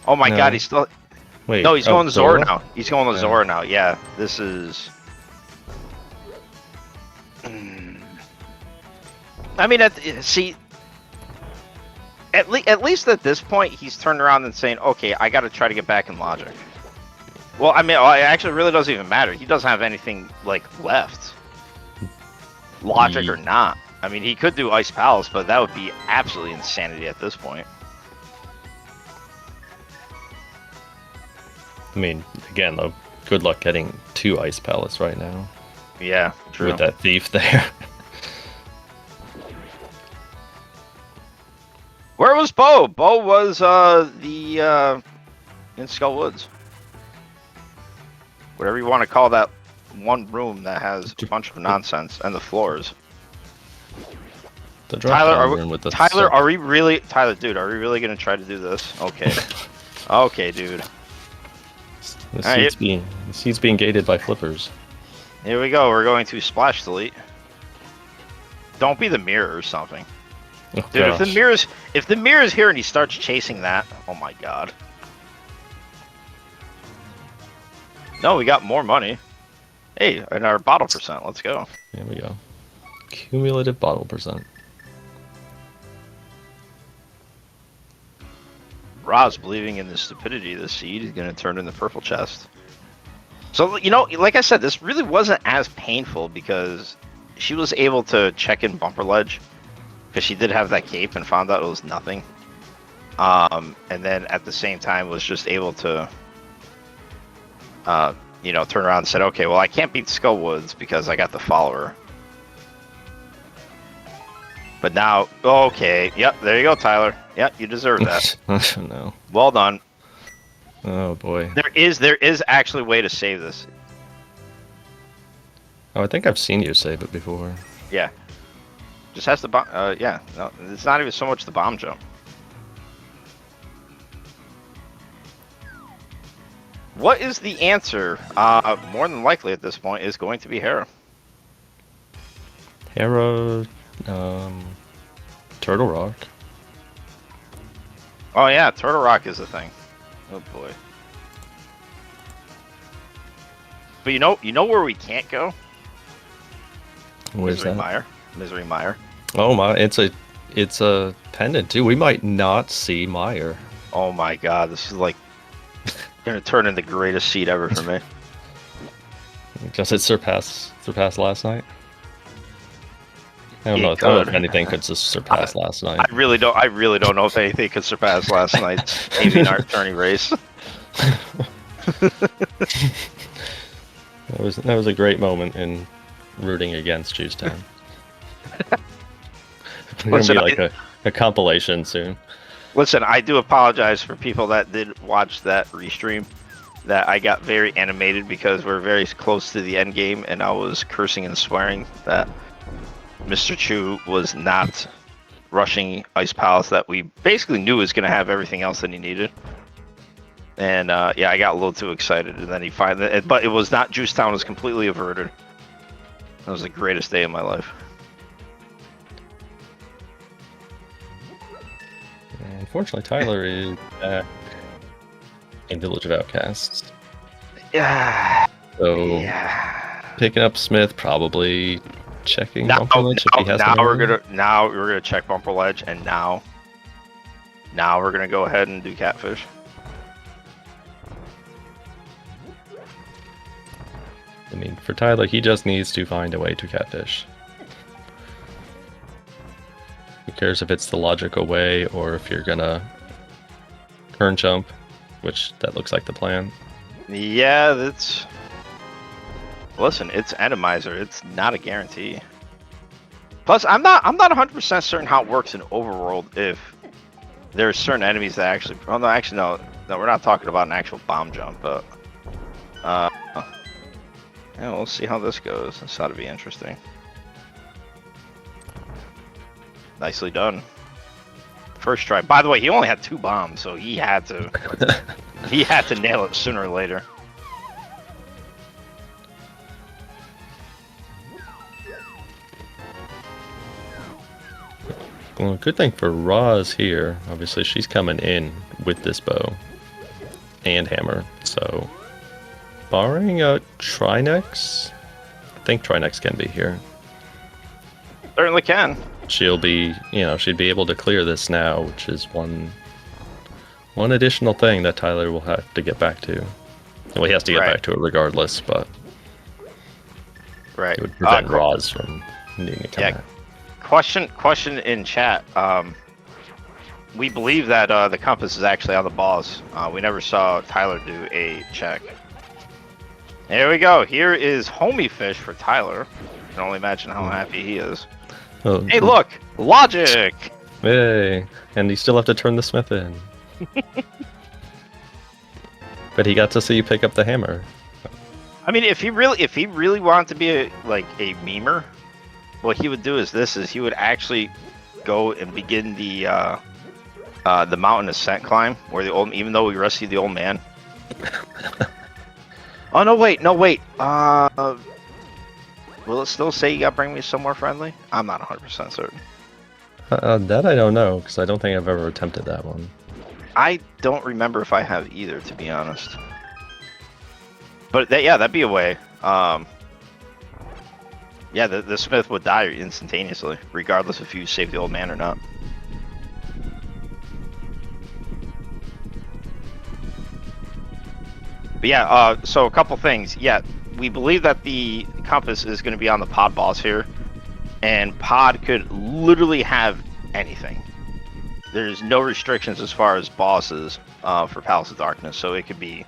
Oh my god, he's still... Wait. No, he's going to Zora now. He's going to Zora now. Yeah, this is... I mean, see... At least at this point, he's turned around and saying, okay, I got to try to get back in Logic. Well, I mean, it actually really doesn't even matter. He doesn't have anything, like, left. Logic or not. I mean, he could do Ice Palace, but that would be absolutely insanity at this point. I mean, again, though, good luck getting 2 Ice Palace right now. Yeah, true. With that thief there. Where was Bo? Bo was in Skull Woods. Whatever you want to call that one room that has a bunch of nonsense and the floors. Tyler, are we really dude, are we really gonna try to do this? Okay. Okay, dude. The seat's being gated by flippers. Here we go. We're going to splash delete. Don't be the mirror or something. Oh, dude, gosh. if the mirror's here and he starts chasing that, oh my god. No, we got more money. Hey, and our bottle percent. Let's go. There we go. Cumulative bottle percent. Roz, believing in the stupidity of the seed, is going to turn in the purple chest. So, you know, like I said, this really wasn't as painful because she was able to check in Bumper Ledge because she did have that cape and found out it was nothing. And then at the same time was just able to, you know, turn around and said, okay, well, I can't beat Skull Woods because I got the follower. But now, okay, yep, there you go, Tyler. Yep, you deserve that. No. Well done. Oh boy. There is actually a way to save this. Oh, I think I've seen you save it before. Yeah. Just has the bomb. Yeah. No, it's not even so much the bomb jump. What is the answer? More than likely at this point is going to be Hera. Hera, Turtle Rock. Oh yeah, Turtle Rock is a thing. Oh boy. But you know where we can't go? Where's Misery that? Mire. Misery Mire. Oh my! It's a pendant too. We might not see Meyer. Oh my god, this is like gonna turn into the greatest seed ever for me. Does it surpass last night? I don't It know. I don't know if could. anything could surpass last night. I really don't know if anything could surpass last night's avian art tourney race. That was a great moment in rooting against Jewstown. It's gonna Listen, be like a compilation soon. Listen, I do apologize for people that did watch that restream. That I got very animated because we're very close to the end game, and I was cursing and swearing that Mr. Chu was not rushing Ice Palace. That we basically knew was going to have everything else that he needed. And yeah, I got a little too excited, and then he finally. But it was not. Jewstown was completely averted. That was the greatest day of my life. Unfortunately, Tyler is back in Village of Outcasts. Yeah. So Yeah. picking up Smith, probably checking Now, Bumper Ledge if he has now to. we're gonna check Bumper Ledge, and now we're gonna go ahead and do Catfish. I mean, for Tyler, he just needs to find a way to catfish. Who cares if it's the logical way or if you're gonna turn jump, which that looks like the plan. Yeah, that's. Listen, it's Enemizer. It's not a guarantee. Plus, I'm not 100% certain how it works in Overworld if there's certain enemies that actually. Oh no, actually no, we're not talking about an actual bomb jump, but. Yeah, we'll see how this goes. This ought to be interesting. Nicely done. First try. By the way, he only had 2 bombs, so he had to nail it sooner or later. Well, good thing for Roz here. Obviously, she's coming in with this bow and hammer. So, barring a Trinex, I think Trinex can be here. Certainly can. She'll be, she'd be able to clear this now, which is one additional thing that Tyler will have to get back to. Well, he has to get back to it regardless, but it would prevent Roz from needing to come back. Question in chat. We believe that the compass is actually on the balls. We never saw Tyler do a check. Here we go. Here is homie fish for Tyler. I can only imagine how happy he is. Oh, hey, look! Logic! Hey! And you still have to turn the Smith in. But he got to see you pick up the hammer. I mean, if he really wanted to be a memer, what he would do is he would actually go and begin the mountain ascent climb where even though we rescued the old man. Oh no wait. Will it still say you gotta bring me somewhere friendly? I'm not 100% certain. That I don't know, because I don't think I've ever attempted that one. I don't remember if I have either, to be honest. But that'd be a way. Yeah, the Smith would die instantaneously, regardless if you save the old man or not. But yeah, so a couple things. Yeah, we believe that the compass is going to be on the pod boss here, and pod could literally have anything. There's no restrictions as far as bosses for Palace of Darkness, so it could be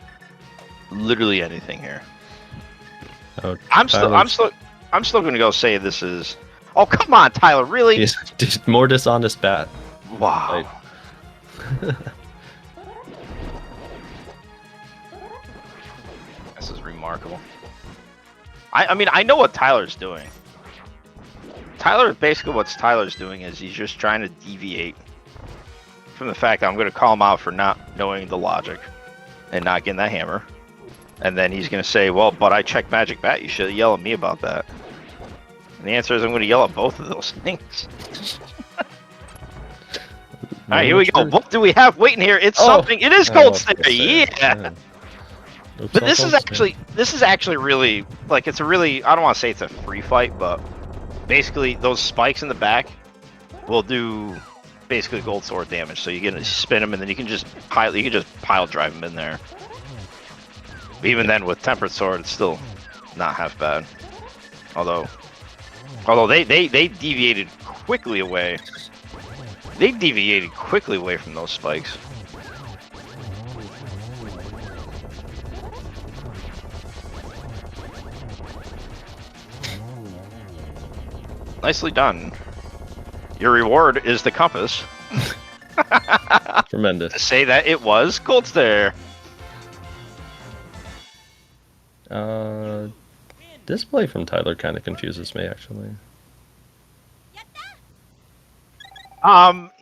literally anything here. Oh, I'm still going to go say this is. Oh come on, Tyler! Really? Just more dishonest bat. Wow. This is remarkable. I mean, I know what Tyler's doing. Basically what Tyler's doing is he's just trying to deviate from the fact that I'm going to call him out for not knowing the logic and not getting that hammer. And then he's going to say, well, but I checked Magic Bat. You should yell at me about that. And the answer is I'm going to yell at both of those things. All right, here we go. What do we have waiting here? It's something. It is Gold Sticker. Yeah. Oops, But all this is gold. actually really like it's a really I don't want to say it's a free fight, but basically those spikes in the back will do basically gold sword damage. So you can spin them and then you can just pile drive them in there. But even then with tempered sword, it's still not half bad. Although they deviated quickly away. They deviated quickly away from those spikes. Nicely done. Your reward is the compass. To Tremendous. say that it was gold there. Display from Tyler kind of confuses me, actually.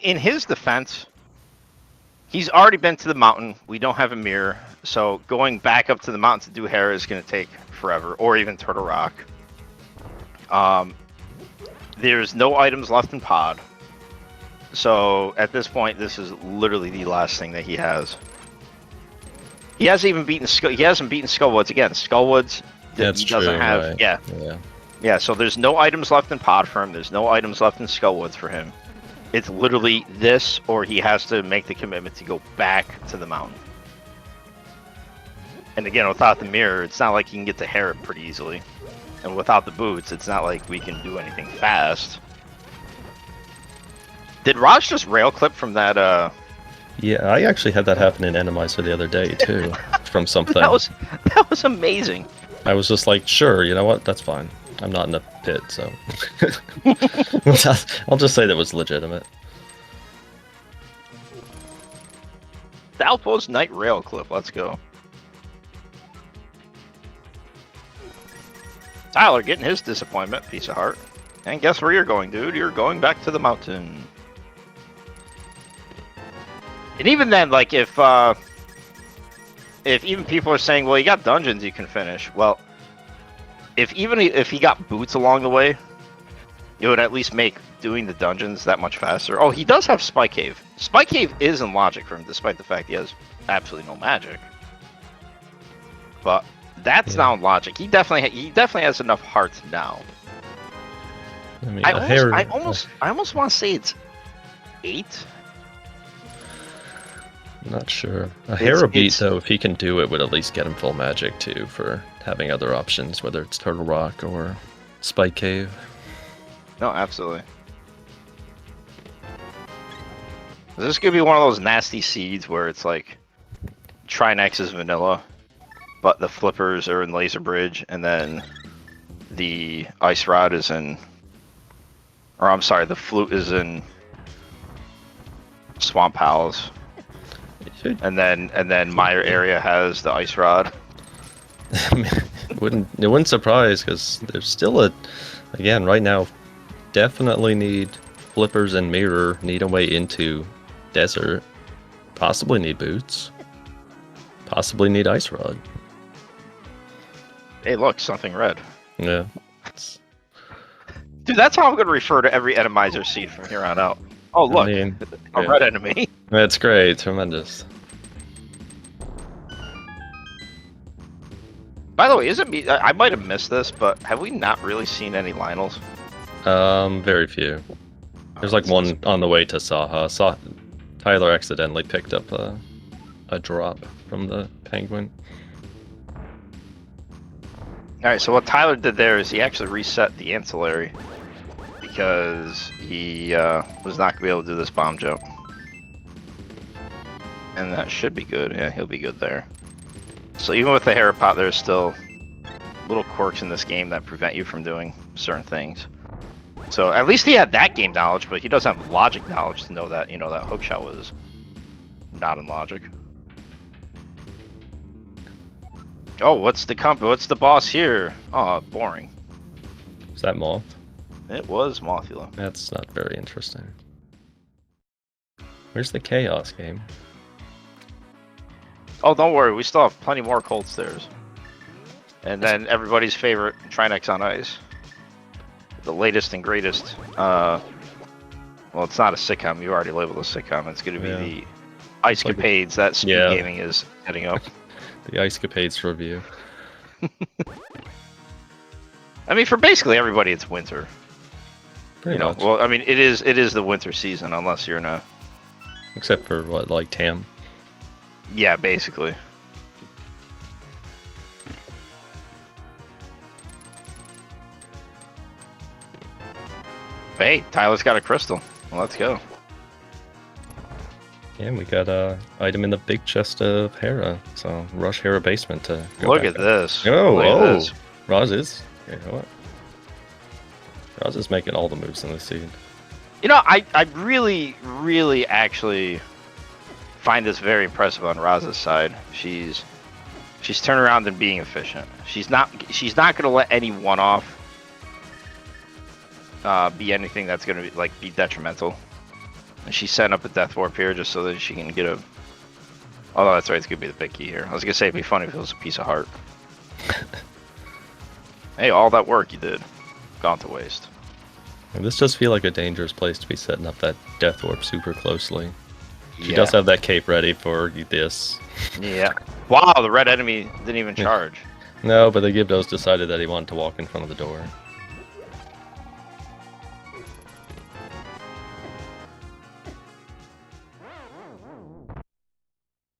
In his defense, he's already been to the mountain. We don't have a mirror, so going back up to the mountain to do Hera is going to take forever, or even Turtle Rock. There's no items left in Pod, so at this point, this is literally the last thing that he has. He hasn't even beaten Skullwoods again. Skullwoods, That's he doesn't true, have. right. Yeah. Yeah. So there's no items left in Pod for him. There's no items left in Skullwoods for him. It's literally this, or he has to make the commitment to go back to the mountain. And again, without the mirror, it's not like he can get to Hera pretty easily. And without the boots, it's not like we can do anything fast. Did Raj just rail clip from that? Yeah, I actually had that happen in Enemizer the other day, too, from something. That was amazing. I was just like, sure, you know what, that's fine. I'm not in the pit, so... I'll just say that was legitimate. The Outpost Night rail clip, let's go. Tyler getting his disappointment, piece of heart. And guess where you're going, dude? You're going back to the mountain. And even then, like, if even people are saying, well, you got dungeons you can finish, well, if he got boots along the way, it would at least make doing the dungeons that much faster. Oh, he does have Spike Cave. Spike Cave is in logic for him, despite the fact he has absolutely no magic. But that's now in logic. He definitely has enough hearts now. I mean, I almost want to say it's 8. I'm not sure. A Hera beat, though, if he can do it, would at least get him full magic, too, for having other options, whether it's Turtle Rock or Spike Cave. No, absolutely. This could be one of those nasty seeds where it's like Trinex is vanilla, but the flippers are in Laser Bridge, and then the Ice Rod is in... Or I'm sorry, the flute is in Swamp Palace. And then Meyer area has the Ice Rod. It wouldn't surprise, because there's still again, right now, definitely need flippers and mirror, need a way into desert, possibly need boots, possibly need Ice Rod. Hey, look, something red. Yeah. Dude, that's how I'm going to refer to every Enemizer seed from here on out. Oh, look, I mean, a red enemy. That's great, tremendous. By the way, is it me? I might have missed this, but have we not really seen any Lionels? Very few. There's like one on the way to Saha. Tyler accidentally picked up a drop from the penguin. Alright, so what Tyler did there is he actually reset the ancillary because he was not going to be able to do this bomb jump. And that should be good. Yeah, he'll be good there. So even with the Hera pot, there's still little quirks in this game that prevent you from doing certain things. So at least he had that game knowledge, but he doesn't have logic knowledge to know that, that hookshot was not in logic. Oh, what's the boss here? Oh, boring. Is that Moth? It was Mothula. That's not very interesting. Where's the Chaos game? Oh, don't worry, we still have plenty more cold stairs. And then everybody's favorite, Trinex on Ice. The latest and greatest, well, it's not a sitcom, you already labeled a sitcom, it's going to be the Ice-capades that SpeedGaming is heading up. The Ice Capades review. I mean, for basically everybody, it's winter. Pretty You know, much. well, I mean, it is the winter season, unless you're in a... Except for what, like Tam? Yeah, basically. Hey, Tyler's got a crystal. Well, let's go. And we got a item in the big chest of Hera. So rush Hera basement to go Look back at up. this. Oh, Look at this. Roz is. You know what? Roz is making all the moves in the seed. You know, I really, really actually find this very impressive on Raza's side. She's turning around and being efficient. She's not going to let any one-off be anything that's going to be detrimental. And she's setting up a death warp here just so that she can get a... Oh, that's right, it's going to be the big key here. I was going to say it'd be funny if it was a piece of heart. Hey, all that work you did, gone to waste. And this does feel like a dangerous place to be setting up that death warp super closely. She Yeah. does have that cape ready for this. Yeah. Wow, the red enemy didn't even charge. No, but the Gibdos decided that he wanted to walk in front of the door.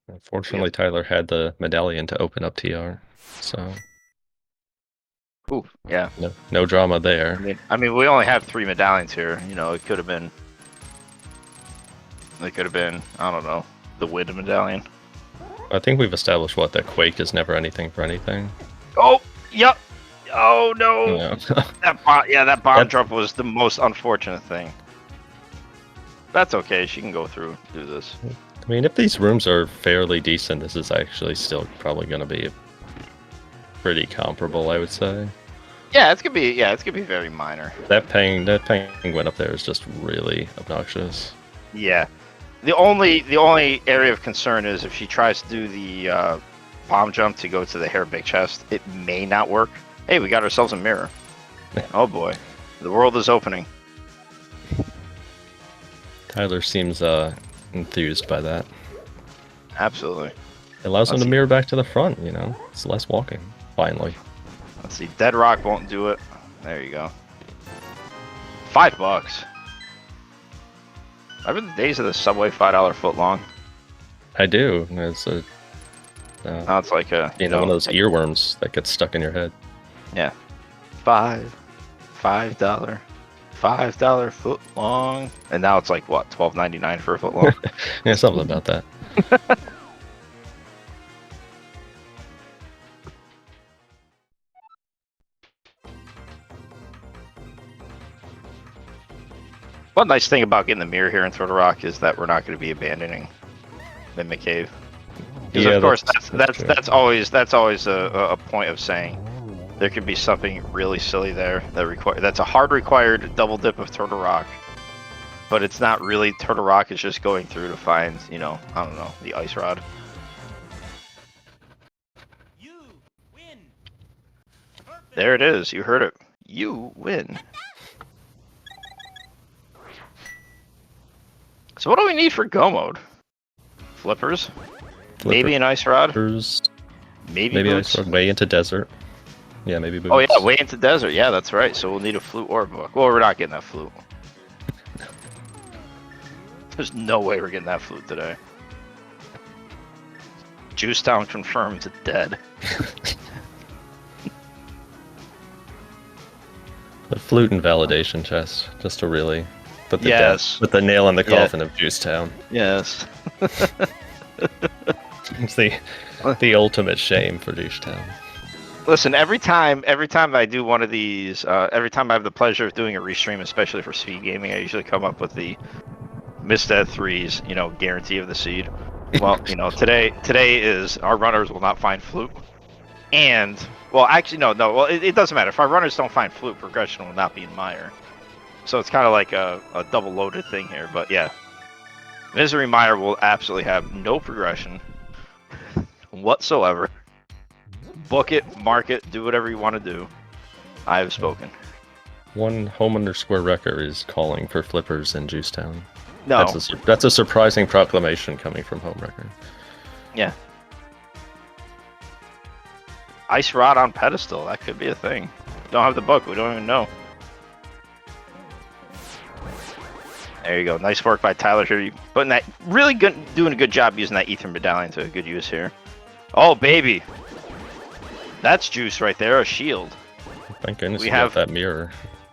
Unfortunately, Tyler had the medallion to open up TR, so Ooh, yeah. no drama there. I mean, we only have 3 medallions here. You know, it could have been. It could have been. I don't know, the wind medallion. I think we've established that Quake is never anything for anything. Oh, yep. Oh no. Yeah. That bomb drop was the most unfortunate thing. That's okay. She can go through, do this. I mean, if these rooms are fairly decent, this is actually still probably going to be pretty comparable, I would say. Yeah, it's gonna be. Yeah, it's gonna be very minor. That penguin up there is just really obnoxious. Yeah. The only area of concern is if she tries to do the bomb jump to go to the hair big chest, it may not work. Hey, we got ourselves a mirror. Oh boy, the world is opening. Tyler seems enthused by that. Absolutely. It allows him Let's to see. mirror back to the front, you know? It's less walking, finally. Let's see. Dead Rock won't do it. There you go. $5. Remember the days of the Subway $5 foot long? I do. It's a, Now it's like a one of those earworms that gets stuck in your head. Yeah. $5 foot long, and now it's like what, $12.99 for a foot long? Yeah, something about that. One nice thing about getting the mirror here in Turtle Rock is that we're not going to be abandoning Mimic Cave. Because Yeah, of course that's true. that's always a point of saying there could be something really silly there that's a hard required double dip of Turtle Rock, but it's not really Turtle Rock. It's just going through to find, you know, I don't know, the ice rod. You win. Perfect. There it is. You heard it. You win. So what do we need for go mode? Flippers? Maybe an ice rod? Flippers, Maybe maybe boots? ice rod way into desert. Yeah, maybe boots. Oh yeah, way into desert. Yeah, that's right. So we'll need a flute or a book. Well, we're not getting that flute. There's no way we're getting that flute today. Juicetown confirmed dead. The flute and validation chest, just to really put the Yes. put the nail in the Yeah. coffin of Juicetown. Yes. It's the ultimate shame for Juicetown. Listen, every time I do one of these, every time I have the pleasure of doing a restream, especially for SpeedGaming, I usually come up with the Misdead 3's, you know, guarantee of the seed. Well, you know, today is our runners will not find flute. And, well, actually, no, well, it doesn't matter. If our runners don't find flute, progression will not be in Mire. So it's kind of like a double loaded thing here. But yeah, Misery Mire will absolutely have no progression whatsoever. Book it, mark it, do whatever you want to do. I have spoken. One home_wrecker is calling for flippers in Juicetown. No. That's a surprising proclamation coming from Homewrecker. Yeah. Ice Rod on pedestal. That could be a thing. Don't have the book. We don't even know. There you go. Nice work by Tyler here. Putting that really good, doing a good job using that Ether Medallion to good use here. Oh baby, that's juice right there. A shield. Thank goodness We we have- have that mirror.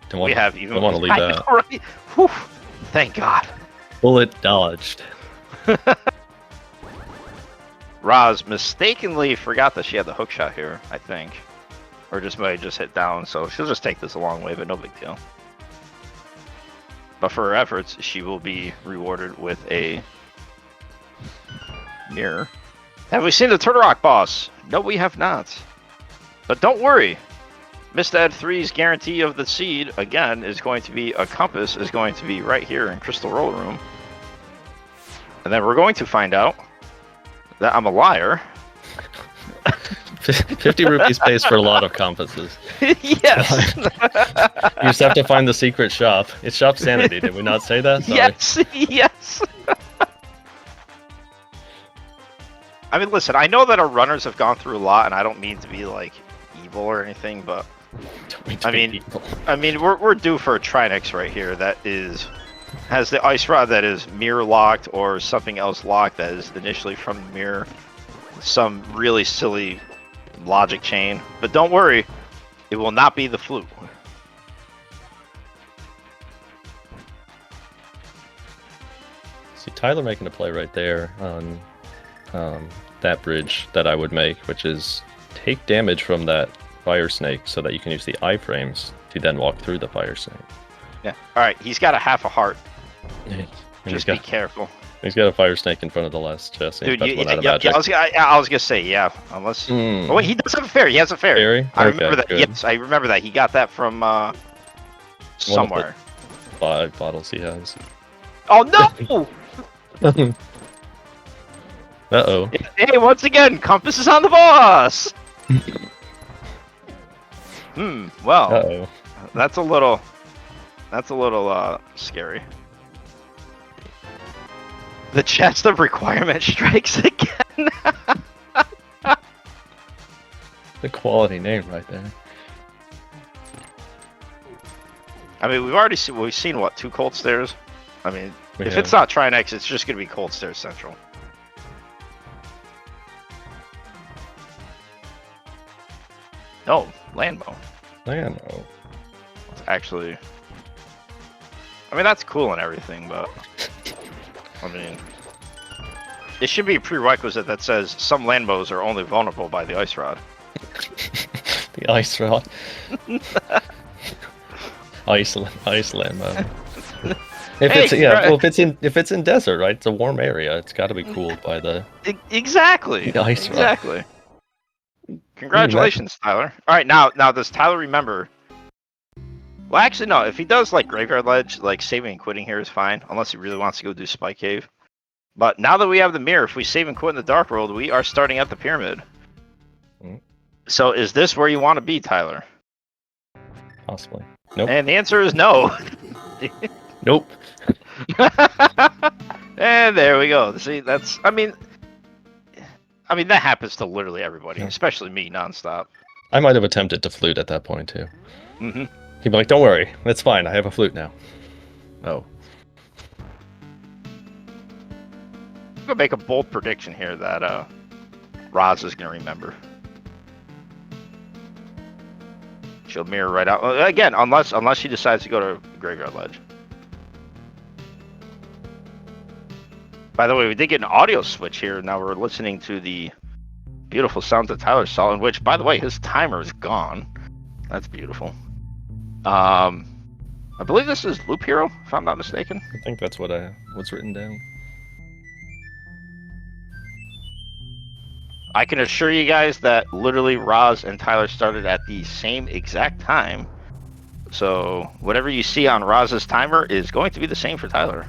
Don't want, We have even. don't want to leave I that. know, right? Whew. Thank God. Bullet dodged. Roz mistakenly forgot that she had the hook shot here, I think. Or just might have just hit down, so she'll just take this a long way, but no big deal. But for her efforts, she will be rewarded with a mirror. Have we seen the Turtle Rock boss? No, we have not. But don't worry. Mr. Ed 3's guarantee of the seed, again, is going to be a compass, is going to be right here in Crystal Roller Room. And then we're going to find out that I'm a liar. 50 rupees pays for a lot of compasses. Yes. You just have to find the secret shop. It's Shop Sanity. Did we not say that? Sorry. Yes. Yes. I mean, listen, I know that our runners have gone through a lot, and I don't mean to be, like, evil or anything, but I mean, we're due for a Trinix right here that has the ice rod that is mirror locked or something else locked that is initially from the mirror. Some really silly logic chain, but don't worry, it will not be the flute. See Tyler making a play right there on that bridge that I would make, which is take damage from that fire snake so that you can use the iframes to then walk through the fire snake. Yeah. All right, he's got a half a heart. And Just be careful. He's got a fire snake in front of the last chest. Dude, Magic. I was gonna say, yeah, unless. Oh wait, he does have a fairy. He has a fairy. Fairy? I Okay, remember that. good. Yes, I remember that. He got that from somewhere. 5 bottles he has. Oh no! Uh-oh. Hey, once again, Compass is on the boss. Well, Uh-oh. that's a little scary. The chest of requirement strikes again. The quality name right there. I mean, we've seen what, 2 cold stairs? I mean, We if have. it's not Trinex, it's just gonna be Cold Stairs Central. No, Landmo. Man, oh. It's actually, I mean, that's cool and everything, but I mean, it should be a prerequisite that says some Landmos are only vulnerable by the ice rod. The ice rod. Iceland, man. If it's in desert, right? It's a warm area. It's got to be cooled by the Exactly. The ice rod. Exactly. Congratulations, Tyler. All right, now does Tyler remember? Well, actually, no. If he does like Graveyard Ledge, like saving and quitting here is fine, unless he really wants to go do Spike Cave. But now that we have the mirror, if we save and quit in the Dark World, we are starting at the pyramid. Mm. So is this where you want to be, Tyler? possibly. Nope. And the answer is no. Nope. And there we go. See, that's, I mean, that happens to literally everybody, Yeah. especially me, nonstop. I might have attempted to flute at that point too. Mm-hmm. He'd be like, "Don't worry, that's fine. I have a flute now." Oh. I'm gonna make a bold prediction here that Roz is gonna remember. She'll mirror right out again, unless she decides to go to Graveyard Ledge. By the way, we did get an audio switch here. Now we're listening to the beautiful sounds of Tylersalt, in which, by the way, his timer is gone. That's beautiful. I believe this is Loop Hero, if I'm not mistaken. I think that's what's written down. I can assure you guys that literally Roz and Tyler started at the same exact time. So whatever you see on Roz's timer is going to be the same for Tyler.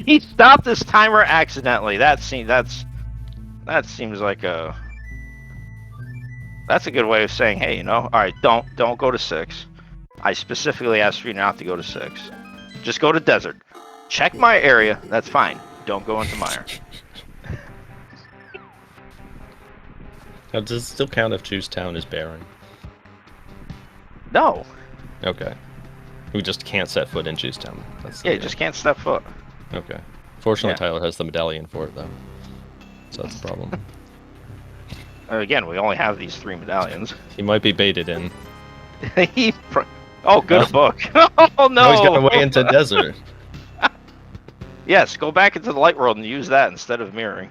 He stopped his timer accidentally. That seems like that's a good way of saying, hey, all right, don't go to 6. I specifically asked for you not to go to 6. Just go to desert. Check my area. That's fine. Don't go into mire. Now, does it still count if Juicetown is barren? No. Okay. We just can't set foot in Juicetown. That's Yeah, you just can't step foot. Okay. Fortunately, Yeah. Tyler has the medallion for it, though. So that's a problem. Again, we only have these 3 medallions. He might be baited in. Oh, good a book. Oh, no! No, he's got away into desert. Yes, go back into the light world and use that instead of mirroring.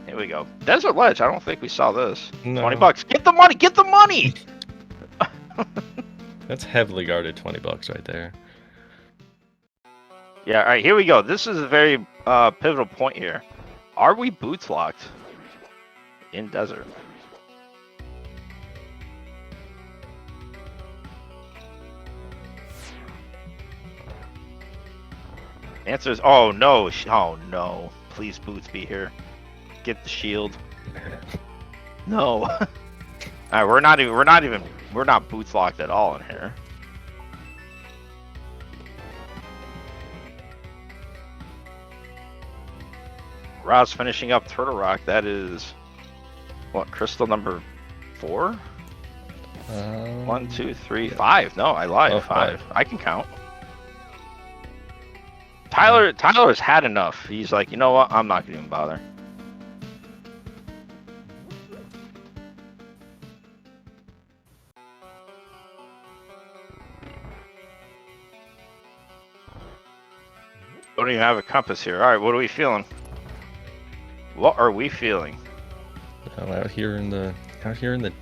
Here we go. Desert Ledge. I don't think we saw this. No. 20 bucks. Get the money! Get the money! That's heavily guarded 20 bucks right there. Yeah, alright, here we go. This is a very pivotal point here. Are we boots locked in desert? Answer is oh no, oh no. Please boots be here. Get the shield. No. Alright, we're not boots locked at all in here. Roz finishing up Turtle Rock. That is what, crystal number 4? 1, 2, 3, 5. No, I lied. Oh, 5. I can count. Tyler's had enough. He's like, you know what? I'm not gonna even bother. Don't even have a compass here. All right, what are we feeling? What are we feeling? Oh, out here in the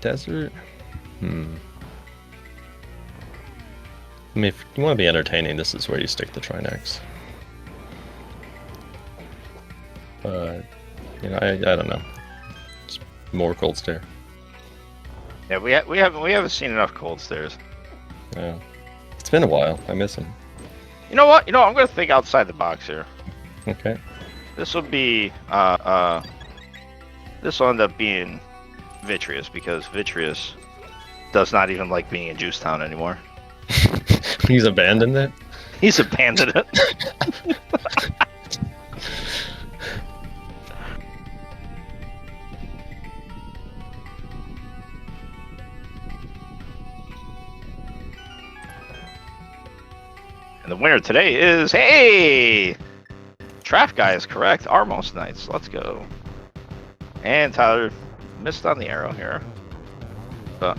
desert. I mean, if you want to be entertaining, this is where you stick the Trinex. But you know, I don't know. It's more Cold Stare. Yeah, we haven't seen enough cold stairs. Yeah, it's been a while. I miss them. You know what? I'm gonna think outside the box here. Okay. This will be this will end up being Vitreous because Vitreous does not even like being in Juicetown anymore. He's abandoned it. He's abandoned it. And the winner today is, hey! Trap Guy is correct. Armos Knights. Let's go. And Tyler missed on the arrow here. But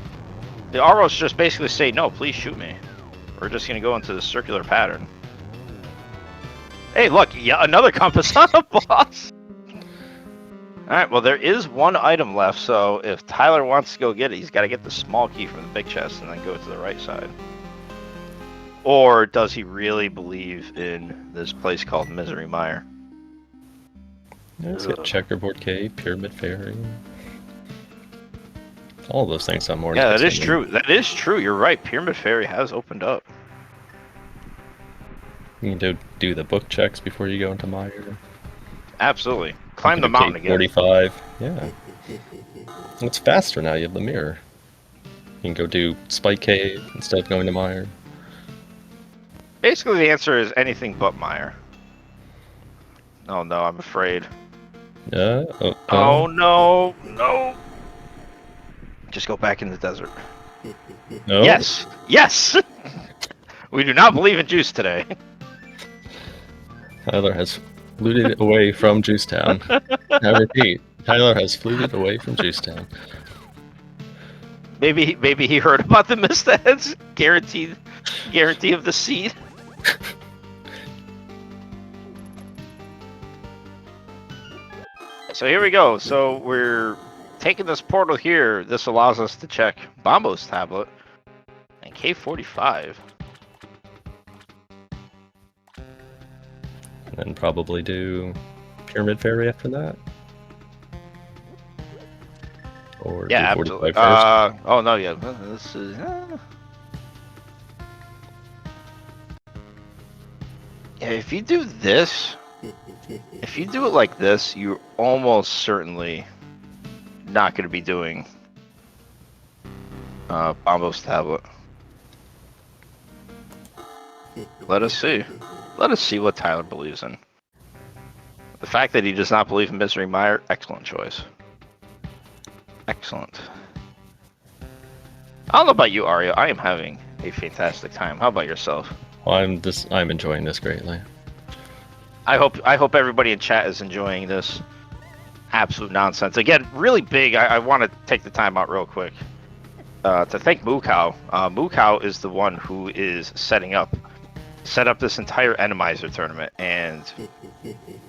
the arrows just basically say, no, please shoot me. We're just going to go into the circular pattern. Hey, look, yeah, another compass on the boss. Alright, well, there is one item left, so if Tyler wants to go get it, he's got to get the small key from the big chest and then go to the right side. Or does he really believe in this place called Misery Mire? Yeah, it's got Checkerboard Cave, Pyramid Fairy. All those things sound more Yeah, that is interesting. true. That is true. You're right. Pyramid Fairy has opened up. You can do the book checks before you go into Mire. Absolutely. Climb the mountain again. 45. Yeah. It's faster now. You have the mirror. You can go do Spike Cave instead of going to Mire. Basically, the answer is anything but Mire. Oh no, I'm afraid. Oh no, no. Just go back in the desert. No. Yes, yes. We do not believe in juice today. Tyler has fluted away from Juicetown. I repeat, Tyler has fluted away from Juicetown. Maybe he heard about the Mistaheads guarantee of the seed. So here we go. So we're taking this portal here. This allows us to check Bombo's tablet and K45. And then probably do Pyramid Fairy after that. Or Yeah, do 45 absolutely. first. Oh no, yeah. This is. Yeah, if you do this, if you do it like this, you're almost certainly not going to be doing Bombo's tablet. Let us see. Let us see what Tyler believes in. The fact that he does not believe in Misery Mire, excellent choice. Excellent. I don't know about you, Aria. I am having a fantastic time. How about yourself? Well, I'm enjoying this greatly. I hope everybody in chat is enjoying this absolute nonsense. Again, really big. I want to take the time out real quick to thank Moocow. Moocow is the one who is set up this entire Enemizer tournament, and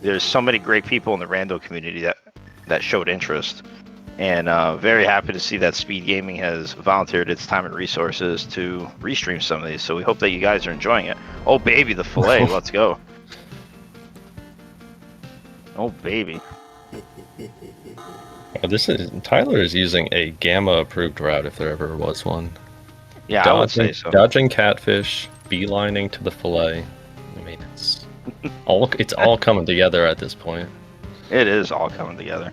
there's so many great people in the rando community that showed interest, and very happy to see that SpeedGaming has volunteered its time and resources to restream some of these. So we hope that you guys are enjoying it. Oh baby, the fillet, let's go. Oh baby. Tyler is using a gamma approved route if there ever was one. Yeah, I would say so. Dodging catfish, beelining to the fillet. I mean, it's all coming together at this point. It is all coming together.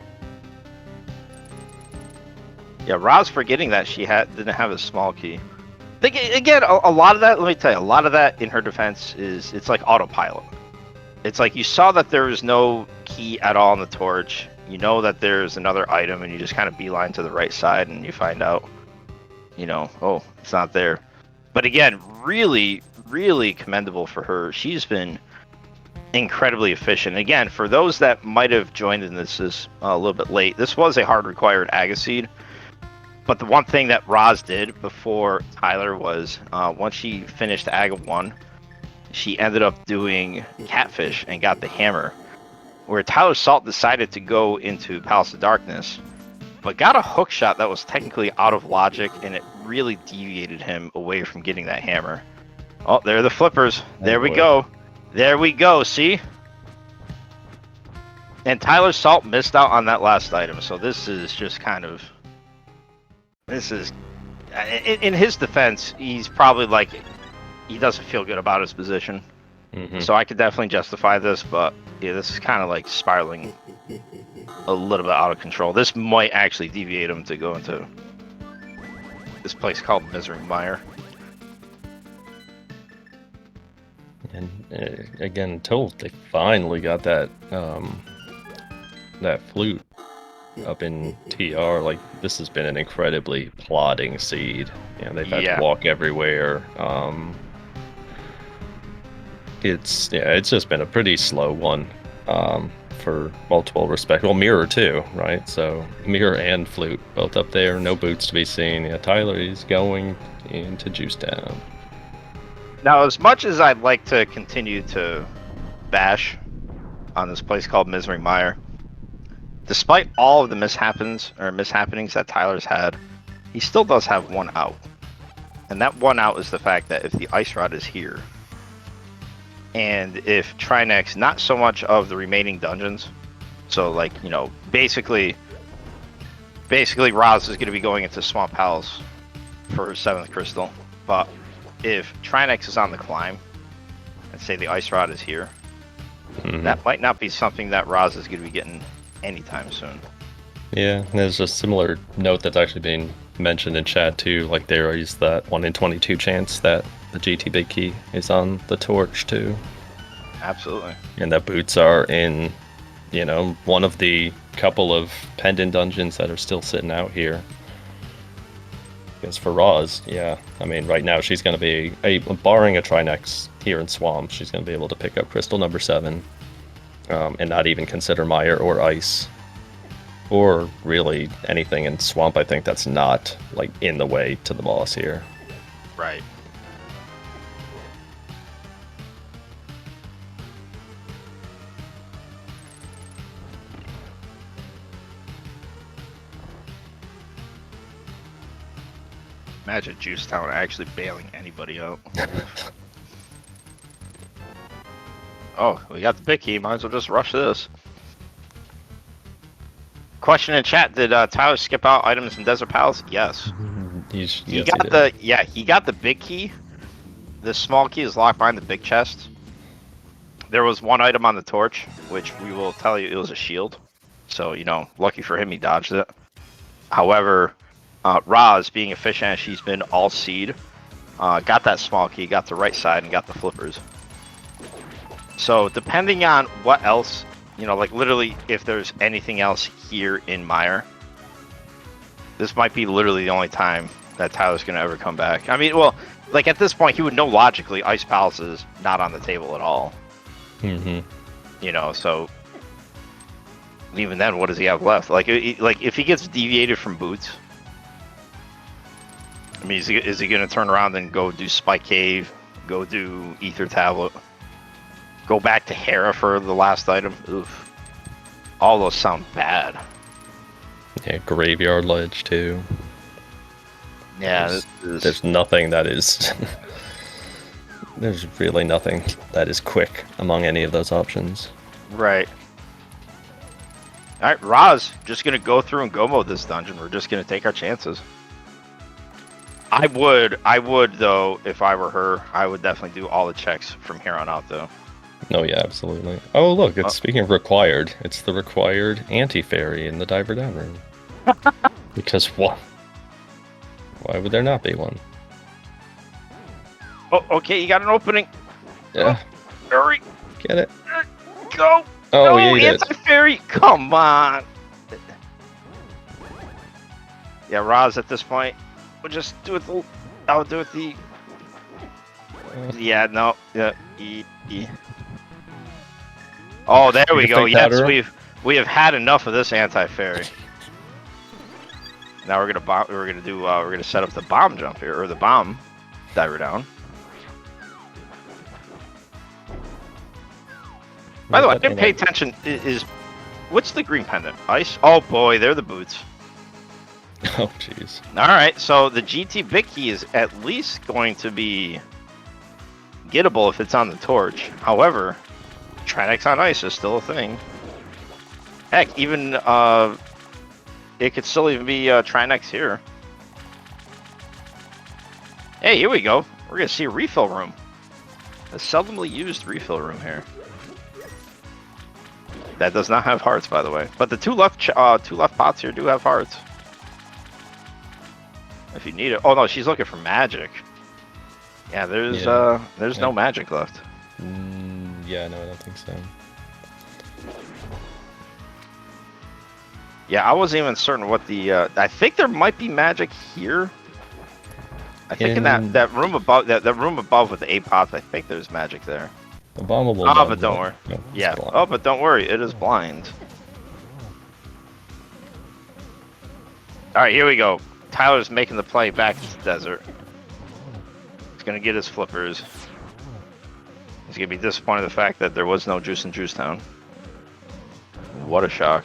Yeah, Roz forgetting that she didn't have a small key. Again, a lot of that, let me tell you, a lot of that in her defense is it's like autopilot. It's like you saw that there was no key at all in the torch. You know that there's another item, and you just kind of beeline to the right side, and you find out, you know, oh, it's not there. But again, really, really commendable for her. She's been incredibly efficient. Again, for those that might have joined in this is a little bit late, this was a hard required Agaseed. But the one thing that Roz did before Tyler was, once she finished Aga 1, she ended up doing Catfish and got the hammer. Where Tylersalt decided to go into Palace of Darkness, but got a hook shot that was technically out of logic, and it really deviated him away from getting that hammer. Oh, there are the flippers. There we go. There we go, see? And Tylersalt missed out on that last item, so this is just kind of... This is... In his defense, he's probably like... He doesn't feel good about his position. Mm-hmm. So I could definitely justify this, but yeah, this is kind of like spiraling a little bit out of control. This might actually deviate him to go into this place called Misery Mire. And again, until they finally got that that flute up in TR, like this has been an incredibly plodding seed. You know, they've had to walk everywhere. It's just been a pretty slow one for multiple respects. Well, Mirror too, right? So Mirror and Flute both up there, no boots to be seen. Yeah, Tyler is going into Juice Town. Now, as much as I'd like to continue to bash on this place called Misery Mire, despite all of the mishappenings that Tyler's had, he still does have one out. And that one out is the fact that if the Ice Rod is here, and if Trinex, not so much of the remaining dungeons, so like, you know, basically Roz is going to be going into Swamp Palace for her 7th crystal, but if Trinex is on the climb, and say the Ice Rod is here, that might not be something that Roz is going to be getting anytime soon. Yeah, there's a similar note that's actually being mentioned in chat too, like there is that 1 in 22 chance that the GT Big Key is on the torch too. Absolutely. And that boots are in, you know, one of the couple of pendant dungeons that are still sitting out here. Because for Roz, yeah, I mean, right now she's going to be, barring a Trinex here in Swamp, she's going to be able to pick up crystal number 7 and not even consider Mire or Ice. Or really anything in Swamp, I think that's not like in the way to the boss here. Right. Imagine Juice Town actually bailing anybody out. Oh, we got the big key. Might as well just rush this. Question in chat: did Tyler skip out items in Desert Palace? Yes. He got the big key. The small key is locked behind the big chest. There was one item on the torch, which we will tell you it was a shield. So, you know, lucky for him, he dodged it. However, Roz, being efficient as she's been all seed, got that small key, got the right side, and got the flippers. So depending on what else, you know, like literally if there's anything else here in Mire, this might be literally the only time that Tyler's gonna ever come back. I mean, well, like at this point, he would know logically Ice Palace is not on the table at all. Mm-hmm. You know, so even then, what does he have left? Like if he gets deviated from Boots, I mean, is he gonna turn around and go do Spike Cave, go do Ether Tablet, go back to Hera for the last item? Oof. All those sound bad. Yeah, Graveyard Ledge too. Yeah, There's nothing that is. There's really nothing that is quick among any of those options. right. All right, Roz, just gonna go through and go mode this dungeon. We're just gonna take our chances. I would though, if I were her, I would definitely do all the checks from here on out though. Oh yeah, absolutely. Oh look, it's speaking of required, it's the required anti-fairy in the Diver Down room. Because what? Why would there not be one? Oh, okay, you got an opening. Yeah, Oh, hurry, get it. go. Oh, no, you ate it. anti-fairy, come on. Yeah, Roz, at this point, we'll just do it. I'll do it. Yeah, no, yeah. Oh, there we go. Yes, we have had enough of this anti-fairy. Now we're gonna set up the bomb jump here, or the bomb diver down. By the way, I didn't pay attention. What's the green pendant? Ice? Oh boy, they're the boots. Oh jeez. All right, so the GT Big Key is at least going to be gettable if it's on the torch. However, Trinex on ice is still a thing. Heck, even it could still even be Trinex here. Hey, here we go. We're gonna see a refill room. A seldomly used refill room here. That does not have hearts, by the way. But the two left pots here do have hearts. If you need it. Oh no, she's looking for magic. Yeah, there's no magic left. Yeah, no, I don't think so. Yeah, I wasn't even certain what the. I think there might be magic here. I think in that room above that room above with the 8 pots, I think there's magic there. The bombable. Oh, but don't worry. No, Yeah. blind. Oh, but don't worry. It is blind. All right, here we go. Tyler's making the play back to the desert. He's gonna get his flippers. He's gonna be disappointed in the fact that there was no juice in Juice Town. What a shock.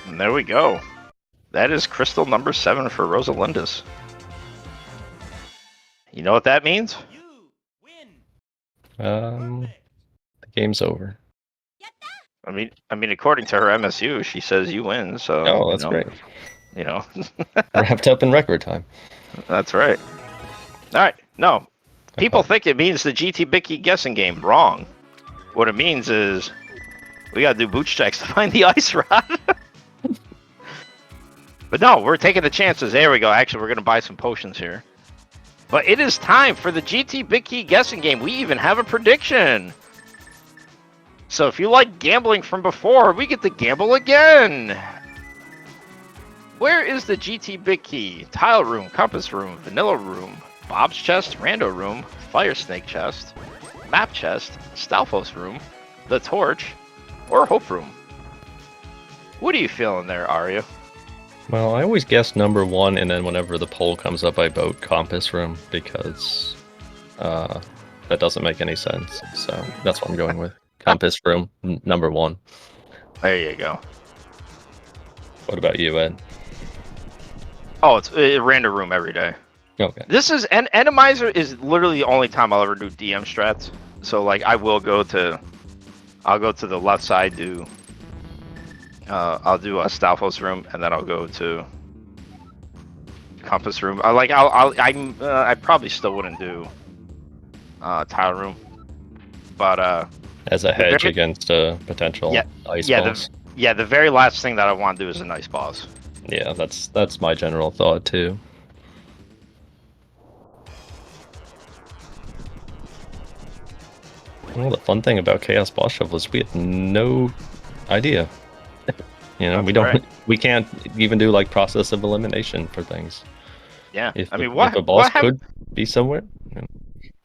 And there we go. That is crystal number 7 for Rozalyndis. You know what that means? You win. The game's over. I mean, according to her MSU, she says you win. So. Oh, that's great. You know. Wrapped up in record time. That's right. All right. No, people think it means the GT Bicky guessing game. Wrong. What it means is we gotta do boots checks to find the ice rod. But no, we're taking the chances. There we go. Actually, we're gonna buy some potions here. But it is time for the GT Big Key guessing game. We even have a prediction. So if you like gambling from before, we get to gamble again. Where is the GT Big Key? Tile room, compass room, vanilla room, Bob's chest, rando room, fire snake chest, map chest, Stalfos room, the torch, or hope room? What are you feeling there, Arya? Well, I always guess number 1, and then whenever the poll comes up, I vote compass room because that doesn't make any sense. So that's what I'm going with. Compass room, number 1. There you go. What about you, Ed? Oh, it's a random room every day. Okay. This is Enemizer is literally the only time I'll ever do DM strats. So like I will go to, I'll go to the left side, I'll do a Stalfos room, and then I'll go to compass room. I probably still wouldn't do tile room, but As a hedge against a potential ice boss. The very last thing that I want to do is an ice boss. Yeah, that's my general thought too. Well, the fun thing about Chaos Boss Shuffle was we had no idea. You know, That's right. we can't even do like process of elimination for things. Yeah. If I mean, if a boss what have could be somewhere,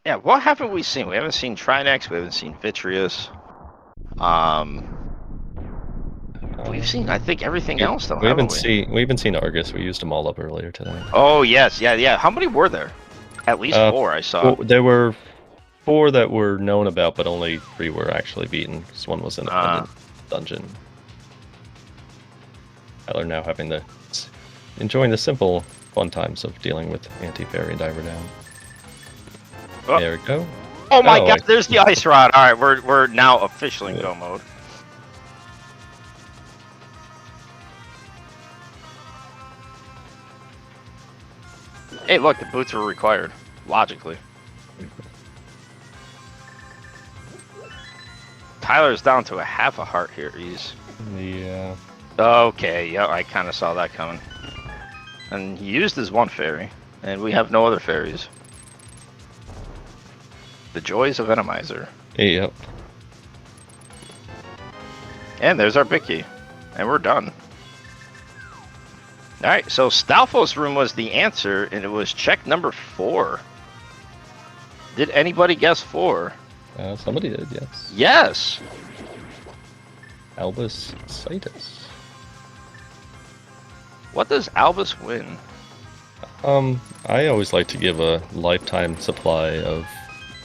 yeah, what haven't we seen? We haven't seen Trinex. We haven't seen Vitreous. We've seen, I think, everything else, though, haven't we? we haven't seen Argus. We used them all up earlier today. Oh yes, yeah. How many were there? At least 4 I saw. Well, there were 4 that were known about, but only 3 were actually beaten. This one was independent dungeon. Tyler now enjoying the simple fun times of dealing with anti-fairy and diver down. Oh. There we go. Oh my god, there's the ice rod. All right, we're now officially in go mode. Hey, look, the boots were required, logically. Tyler's down to a half a heart here. He's Yeah. okay. Yeah, I kind of saw that coming. And he used his 1 fairy, and we have no other fairies. The joys of Enemizer. Yep. And there's our big key. And we're done. Alright, so Stalfos room was the answer, and it was check number 4. Did anybody guess 4? Somebody did, yes. Yes! Albus Citus. What does Albus win? I always like to give a lifetime supply of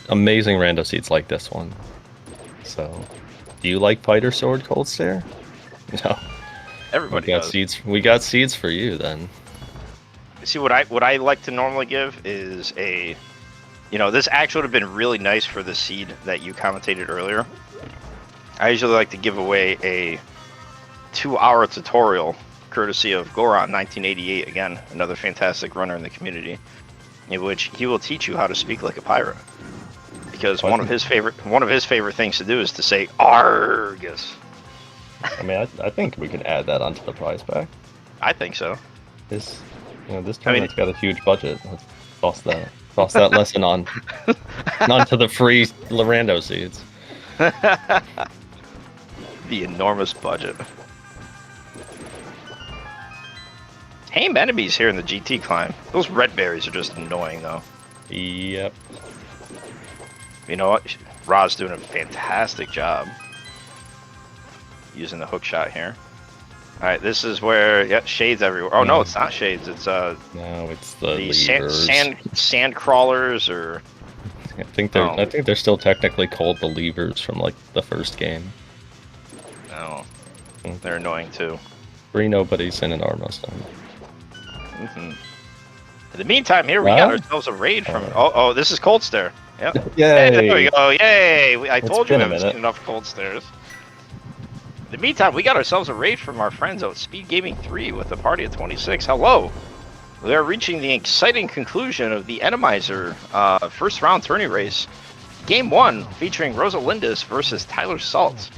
amazing rando seeds like this one. So, do you like Fighter Sword Cold Stare? No. Everybody does. We got seeds for you then. See, what I like to normally give is this actually would have been really nice for the seed that you commentated earlier. I usually like to give away a 2-hour tutorial courtesy of Goron 1988, again, another fantastic runner in the community, in which he will teach you how to speak like a pirate. Because one of his favorite things to do is to say Argus. I mean, I think we could add that onto the prize pack. I think so. This tournament's got a huge budget. Let's toss that lesson on onto the free Lorando seeds. The enormous budget. Tame enemies here in the GT climb. Those red berries are just annoying, though. Yep. You know what? Roz doing a fantastic job using the hook shot here. All right, this is where shades everywhere. Oh no, it's not shades. It's no, it's the sand crawlers, or I think they're still technically called the levers from like the first game. No, they're annoying too. 3 nobodies and an Armustang. In the meantime, here we got ourselves a raid from. Oh, this is Cold Stare. Yep. Yay! Hey, there we go. Yay! I told you been we a haven't minute. seen enough Cold Stares. In the meantime, we got ourselves a raid from our friends at SpeedGaming 3 with a party of 26. Hello! We are reaching the exciting conclusion of the Enemizer first round tourney race. Game 1 featuring Rozalyndis versus Tylersalt.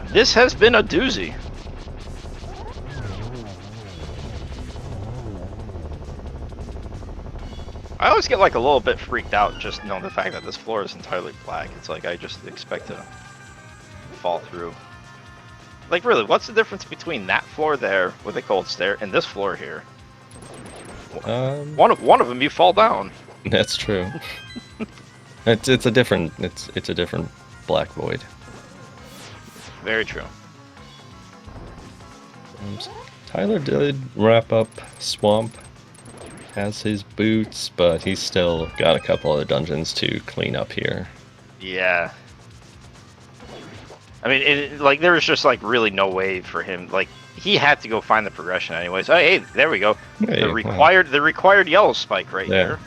This has been a doozy. I always get like a little bit freaked out just knowing the fact that this floor is entirely black. It's like I just expect to fall through. Like really, what's the difference between that floor there with a cold stare and this floor here? One of them you fall down. That's true. it's a different black void. Very true. Tyler did wrap up Swamp. Has his boots, but he's still got a couple other dungeons to clean up here. Yeah. I mean, like there was just like really no way for him. Like he had to go find the progression anyways. Oh, hey, there we go. Hey, the required yellow spike right here.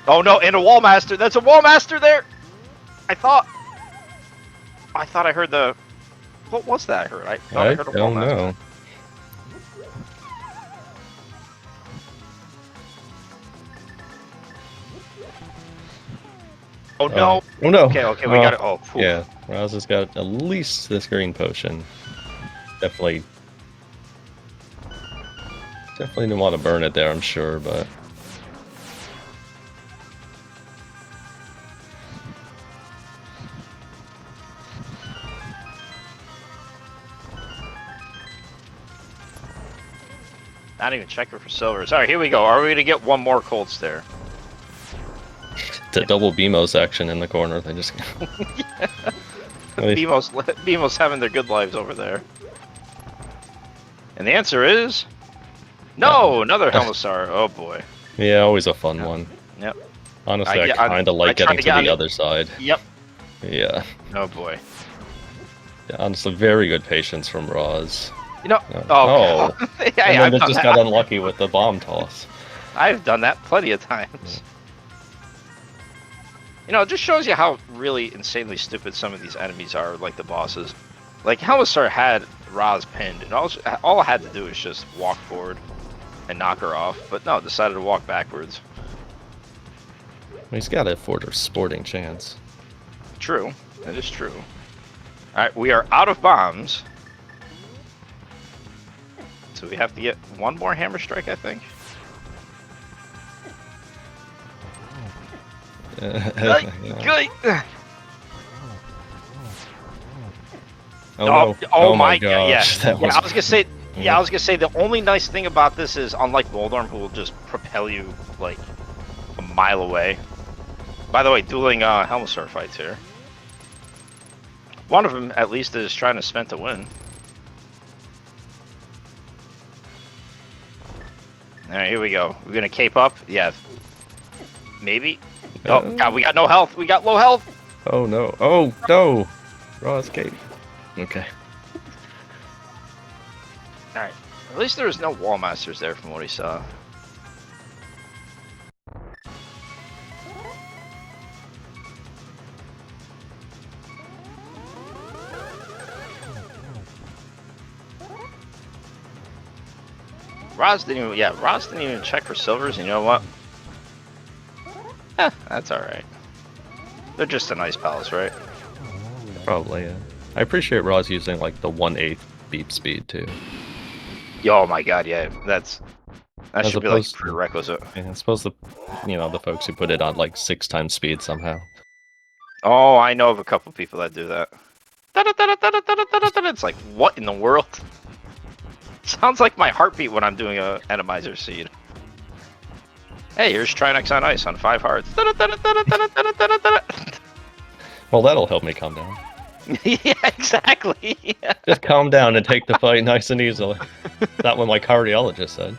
Oh no, and a wall master. That's a wall master there. I thought I heard the. What was that I heard? I thought I heard a wall master. Know. Oh no! Oh no! Okay, we got it. Oh, phew. Yeah, Roz has got at least this green potion. Definitely Definitely didn't want to burn it there, I'm sure, but... Not even checking for silvers. All right, here we go. Are we gonna get one more cold stare? It's a double BMOS action in the corner. They just... BMO's having their good lives over there. And the answer is... No! Another Helmisar. Oh boy. Yeah, always a fun one. Yep. Honestly, I kind of like getting to the other side. Yep. Yeah. Oh boy. Yeah, honestly, very good patience from Roz. You know... Yeah. Oh. And then they just got unlucky with the bomb toss. I've done that plenty of times. You know, it just shows you how really insanely stupid some of these enemies are, like the bosses. Like, Helmisar had Roz pinned, and all I had to do was just walk forward and knock her off, but no, decided to walk backwards. He's got to afford a sporting chance. True. That is true. Alright, we are out of bombs. So we have to get one more hammer strike, I think. Good. Oh my god! Yeah, I was gonna say. Yeah, I was gonna say the only nice thing about this is, unlike Moldorm, who will just propel you like a mile away. By the way, dueling Helmisar fights here. One of them, at least, is trying to spend to win. All right, here we go. We're gonna cape up. Yeah, maybe. Oh god, we got no health. We got low health. Oh no! Oh no! Roz cape. Okay. All right. At least there was no wall masters there, from what he saw. Roz didn't even check for silvers, and you know what? That's alright. They're just a nice palace, right? Probably, yeah. I appreciate Roz using like the 1/8 beep speed too. Oh my god, yeah, that should be like prerequisite. Yeah, I suppose the folks who put it on like 6 times speed somehow. Oh, I know of a couple people that do that. It's like, what in the world? Sounds like my heartbeat when I'm doing a Enemizer seed. Hey, here's Trinex on ice on 5 hearts. Well, that'll help me calm down. Yeah, exactly. Yeah. Just calm down and take the fight nice and easily. That's what my cardiologist said.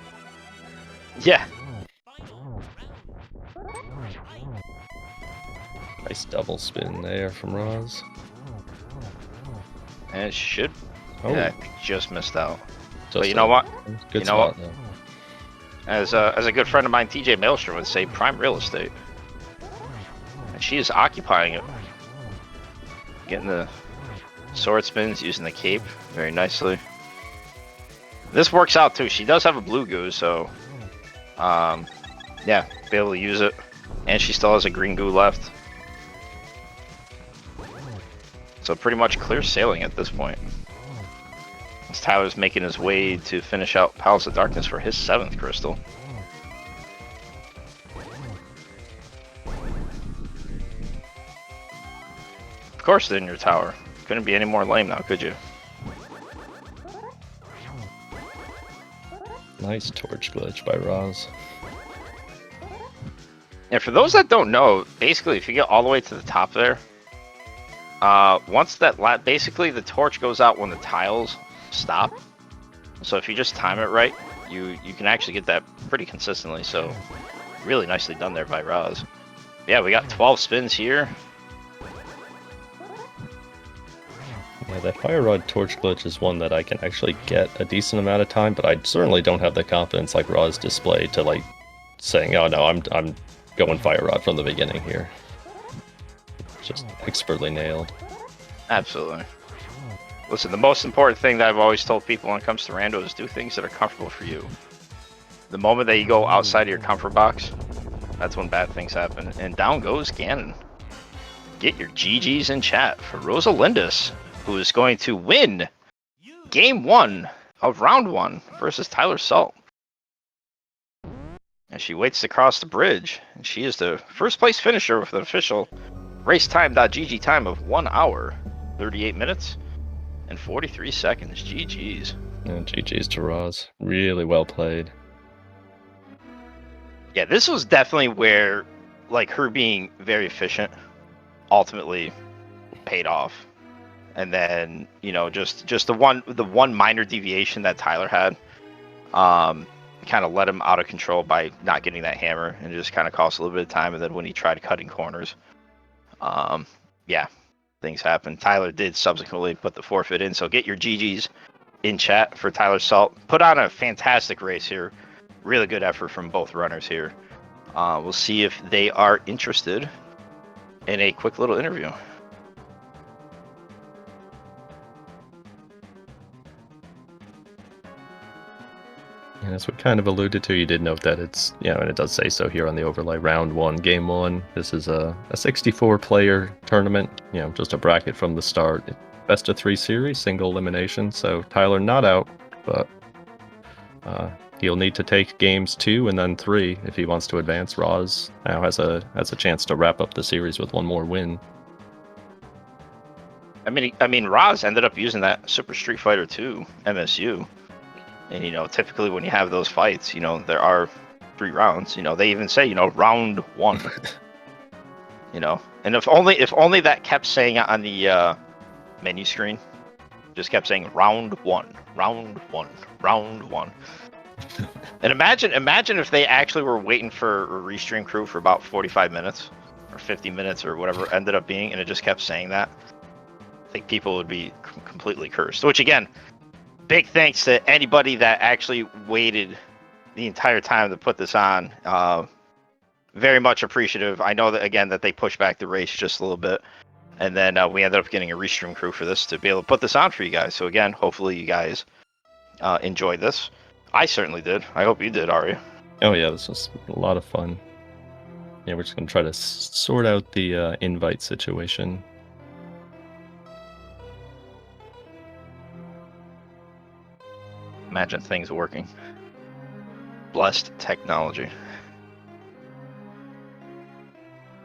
Yeah. Nice double spin there from Roz. And it should. Oh. Yeah, I think just missed out. Just but you know what? Good you know spot, what? Though. As a good friend of mine, TJ Maelstrom, would say, prime real estate. And she is occupying it. Getting the sword spins, using the cape very nicely. This works out too. She does have a blue goo, so yeah, be able to use it. And she still has a green goo left. So pretty much clear sailing at this point. As Tyler's making his way to finish out Palace of Darkness for his 7th crystal. Of course they're in your tower. Couldn't be any more lame now, could you? Nice torch glitch by Roz. Yeah, for those that don't know, basically if you get all the way to the top there, once that basically the torch goes out when the tiles stop. So if you just time it right, you can actually get that pretty consistently. So really nicely done there by Roz. Yeah, we got 12 spins here. Yeah, that Fire Rod torch glitch is one that I can actually get a decent amount of time, but I certainly don't have the confidence like Roz displayed to like saying, "Oh no, I'm going Fire Rod from the beginning here." Just expertly nailed. Absolutely. Listen, the most important thing that I've always told people when it comes to rando is do things that are comfortable for you. The moment that you go outside of your comfort box, that's when bad things happen. And down goes Ganon. Get your GGs in chat for Rozalyndis, who is going to win Game 1 of Round 1 versus Tylersalt. And she waits to cross the bridge, and she is the first place finisher with an official racetime.gg time of 1 hour, 38 minutes, and 43 seconds. GG's. And GG's to Roz. Really well played. Yeah, this was definitely where, like, her being very efficient ultimately paid off. And then, you know, just the one minor deviation that Tyler had, kind of let him out of control by not getting that hammer, and it just kind of cost a little bit of time. And then when he tried cutting corners, yeah, things happened. Tyler did subsequently put the forfeit in, so get your GGs in chat for Tylersalt. Put on a fantastic race here. Really good effort from both runners here. We'll see if they are interested in a quick little interview. And as we kind of alluded to, you did note that it's, you know, and it does say so here on the overlay, round 1, game 1. This is a 64-player tournament, you know, just a bracket from the start. Best of 3 series, single elimination. So Tyler not out, but he'll need to take games 2 and then 3 if he wants to advance. Roz now has a chance to wrap up the series with 1 more win. I mean, Roz ended up using that Super Street Fighter 2 MSU. And, you know, typically when you have those fights, you know, there are 3 rounds. You know, they even say, you know, round 1. You know, and if only that kept saying it on the menu screen, just kept saying round 1, round 1, round 1. And imagine if they actually were waiting for a restream crew for about 45 minutes or 50 minutes or whatever it ended up being, and it just kept saying that. I think people would be completely cursed. Which, again, big thanks to anybody that actually waited the entire time to put this on. Very much appreciative. I know that, again, that they pushed back the race just a little bit, and then we ended up getting a restream crew for this to be able to put this on for you guys. So again, hopefully you guys enjoyed this. I certainly did. I hope you did, Ari. Oh yeah, this was a lot of fun. Yeah, we're just going to try to sort out the invite situation. Imagine things working. Blessed technology.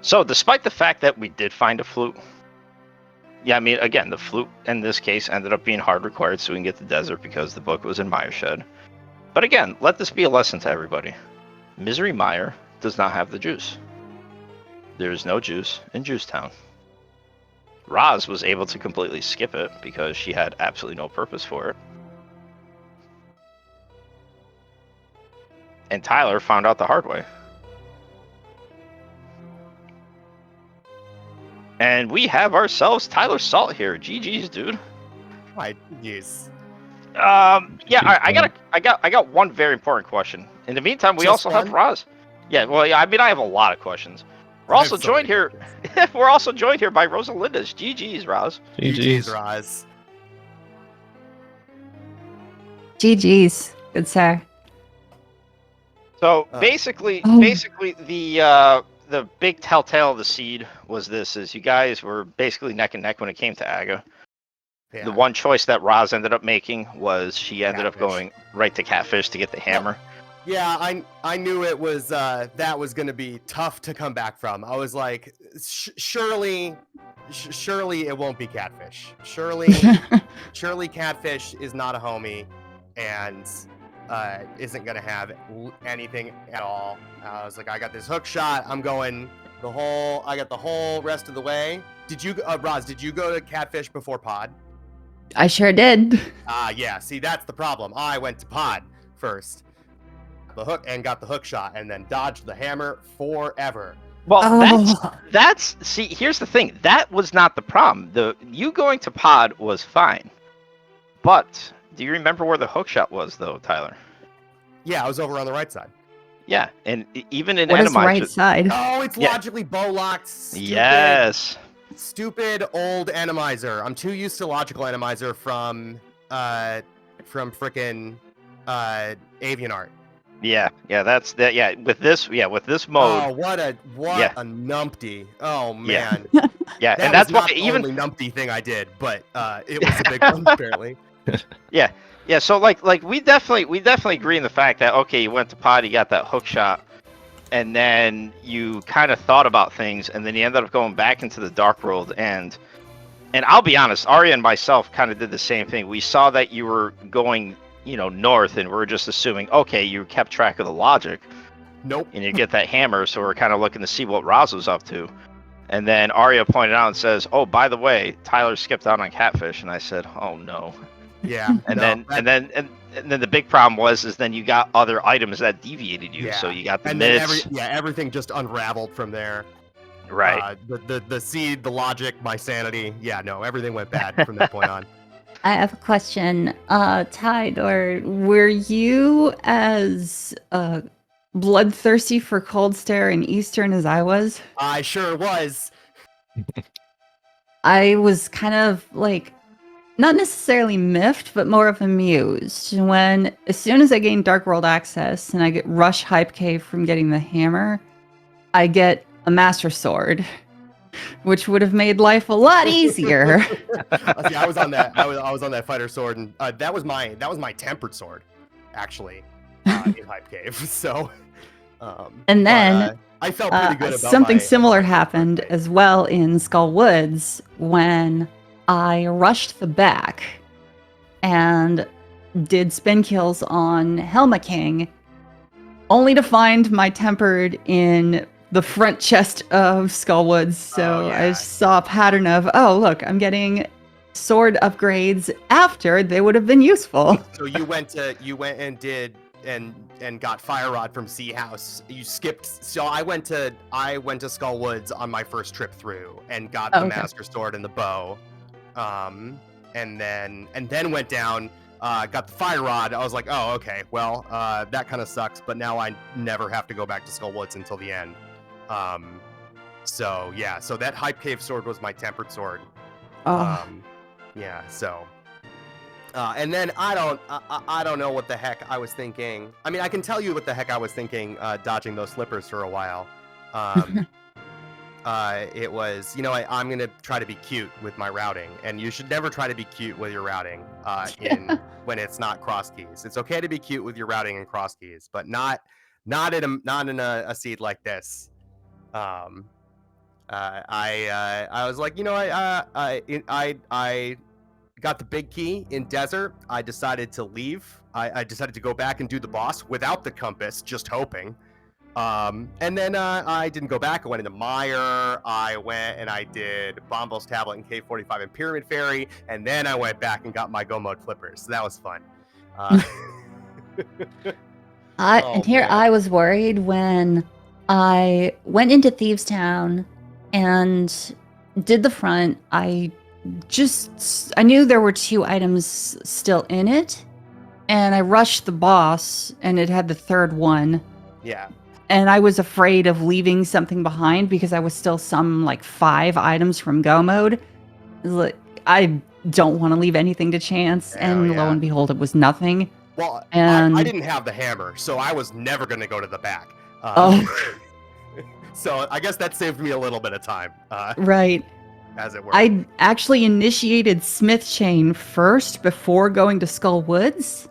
So, despite the fact that we did find a flute, yeah, I mean, again, the flute in this case ended up being hard required so we can get the desert because the book was in Myershed. But again, let this be a lesson to everybody. Misery Mire does not have the juice. There is no juice in Juicetown. Roz was able to completely skip it because she had absolutely no purpose for it. And Tyler found out the hard way. And we have ourselves Tylersalt here. GG's, dude. My jeez. Yeah, I got one very important question. In the meantime, we Just also one? have Roz. Yeah, well, yeah, I mean, I have a lot of questions. We're I have also so many joined here. We're also joined here by Rozalyndis. GG's, Roz. GG's, Roz. GG's. Good sir. So basically, Oh. the big telltale of the seed was this: is you guys were basically neck and neck when it came to Aga. Yeah. The one choice that Roz ended up making was she ended up Catfish. going right to Catfish to get the hammer. Yeah, I knew it was that was gonna be tough to come back from. I was like, surely it won't be Catfish. Surely Catfish is not a homie, and isn't gonna have anything at all. I was like, I got this hook shot. I'm going I got the whole rest of the way. Did you, Roz? Did you go to Catfish before Pod? I sure did. Yeah. See, that's the problem. I went to Pod first, the hook, and got the hook shot, and then dodged the hammer forever. Well, Oh. that's see. Here's the thing. That was not the problem. You going to Pod was fine, but do you remember where the hook shot was, though, Tyler? Yeah, I was over on the right side. Yeah, and even in What is the Enemizer. right side? Oh, it's Yeah. logically bow locked. Yes. Stupid old Enemizer. I'm too used to logical Enemizer from frickin' Avian Art. Yeah. That's that. Yeah. With this mode. Oh, what a numpty. Oh Yeah. man. Yeah, That and that's was not why the even only numpty thing I did, but it was a big one apparently. Yeah, so like we definitely agree in the fact that okay, you went to Pod, you got that hook shot, and then you kind of thought about things, and then you ended up going back into the dark world. And I'll be honest, Arya and myself kind of did the same thing. We saw that you were going, north, and we are just assuming, okay, you kept track of the logic, Nope. and you get that hammer. So we're kind of looking to see what Roz was up to. And then Arya pointed out and says, "Oh, by the way, Tyler skipped out on catfish." And I said, "Oh no." Yeah. And no, then the big problem was then you got other items that deviated you. Yeah. So you got the and then myths. everything just unraveled from there. Right. The seed, the logic, my sanity. Yeah, no, everything went bad from that point on. I have a question. Tide, were you as bloodthirsty for Cold Stare in Eastern as I was? I sure was. I was kind of like, not necessarily miffed, but more of amused when, as soon as I gain Dark World access and I get Rush Hype Cave from getting the hammer, I get a Master Sword, which would have made life a lot easier. See, I was on that. I was on that fighter sword, and that was my tempered sword, actually, in Hype Cave. So, And then I felt pretty good about something my- similar my happened Hype Cave. as well in Skull Woods when I rushed the back and did spin kills on Helma King, only to find my tempered in the front chest of Skull Woods. So Oh, yeah. I saw a pattern of, oh, look, I'm getting sword upgrades after they would have been useful. So you went and did and got Fire Rod from Sea House. You skipped. So I went to Skull Woods on my first trip through and got the Okay. Master Sword and the bow, and then went down. Got the Fire Rod. I was like, oh, okay. Well, that kind of sucks. But now I never have to go back to Skull Woods until the end. So yeah. So that Hype Cave sword was my tempered sword. Oh, Yeah. So. And then I don't know what the heck I was thinking. I mean, I can tell you what the heck I was thinking, dodging those slippers for a while. It was, I'm gonna try to be cute with my routing, and you should never try to be cute with your routing when it's not cross keys. It's okay to be cute with your routing and cross keys, but not in a seed like this. I was like, I got the big key in desert. I decided to leave. I decided to go back and do the boss without the compass, just hoping. And then I didn't go back. I went into Mire. I went and I did Bombos Tablet and K45 and Pyramid Fairy. And then I went back and got my Go Mode Flippers. So that was fun. And here man. I was worried when I went into Thieves Town and did the front. I knew there were 2 items still in it, and I rushed the boss, and it had the 3rd one. Yeah. And I was afraid of leaving something behind because I was still some 5 items from Go Mode. I don't want to leave anything to chance, and lo yeah. and behold, it was nothing. Well, And- I didn't have the hammer, so I was never going to go to the back. Oh. So I guess that saved me a little bit of time, Right. as it were. I actually initiated Smith Chain first before going to Skull Woods,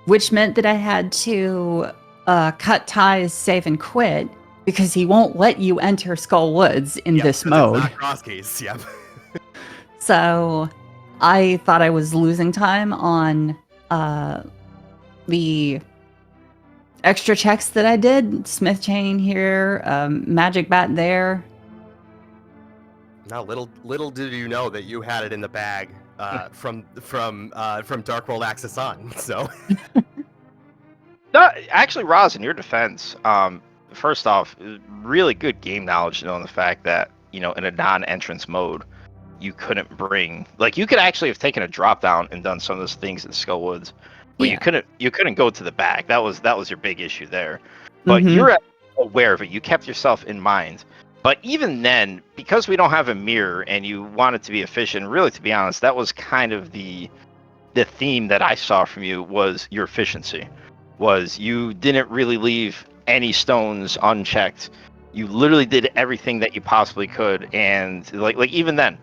which meant that I had to cut ties, save, and quit because he won't let you enter Skull Woods in Yep, this 'cause mode. It's not cross keys. Yep. So I thought I was losing time on the extra checks that I did. Smith Chain here, Magic Bat there. Now, little did you know that you had it in the bag from Dark World Access on. So No, actually, Roz, in your defense, first off, really good game knowledge to know the fact that, in a non-entrance mode, you couldn't bring, you could actually have taken a drop down and done some of those things in Skull Woods, but Yeah. you couldn't go to the back. That was your big issue there. But Mhm. you're aware of it. You kept yourself in mind. But even then, because we don't have a mirror and you wanted to be efficient, really, to be honest, that was kind of the theme that I saw from you was your efficiency. Was you didn't really leave any stones unchecked. You literally did everything that you possibly could, and like even then,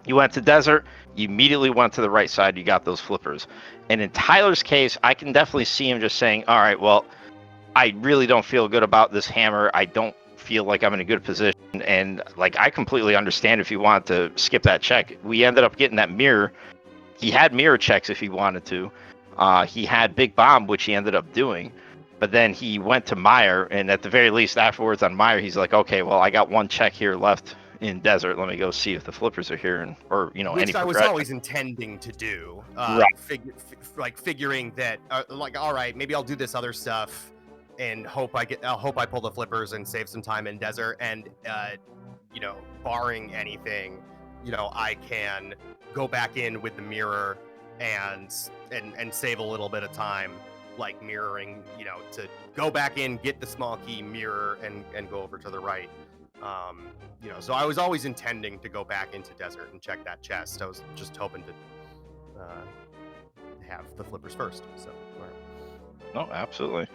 you went to desert. You immediately went to the right side. You got those flippers. And in Tyler's case, I can definitely see him just saying, "All right, well, I really don't feel good about this hammer. I don't feel like I'm in a good position. And like, I completely understand if you want to skip that check. We ended up getting that mirror. He had mirror checks if he wanted to. He had Big Bomb, which he ended up doing. But then he went to Meyer, and at the very least afterwards on Meyer, he's like, okay, well, I got one check here left in Desert. Let me go see if the flippers are here, and or any Which I was progression. always intending to do. Right. Figuring that, like, all right, maybe I'll do this other stuff, and hope I pull the flippers and save some time in Desert, and barring anything, I can go back in with the mirror and save a little bit of time, like mirroring, to go back in, get the small key, mirror, and go over to the right. So I was always intending to go back into Desert and check that chest. I was just hoping to have the flippers first. So. No, absolutely.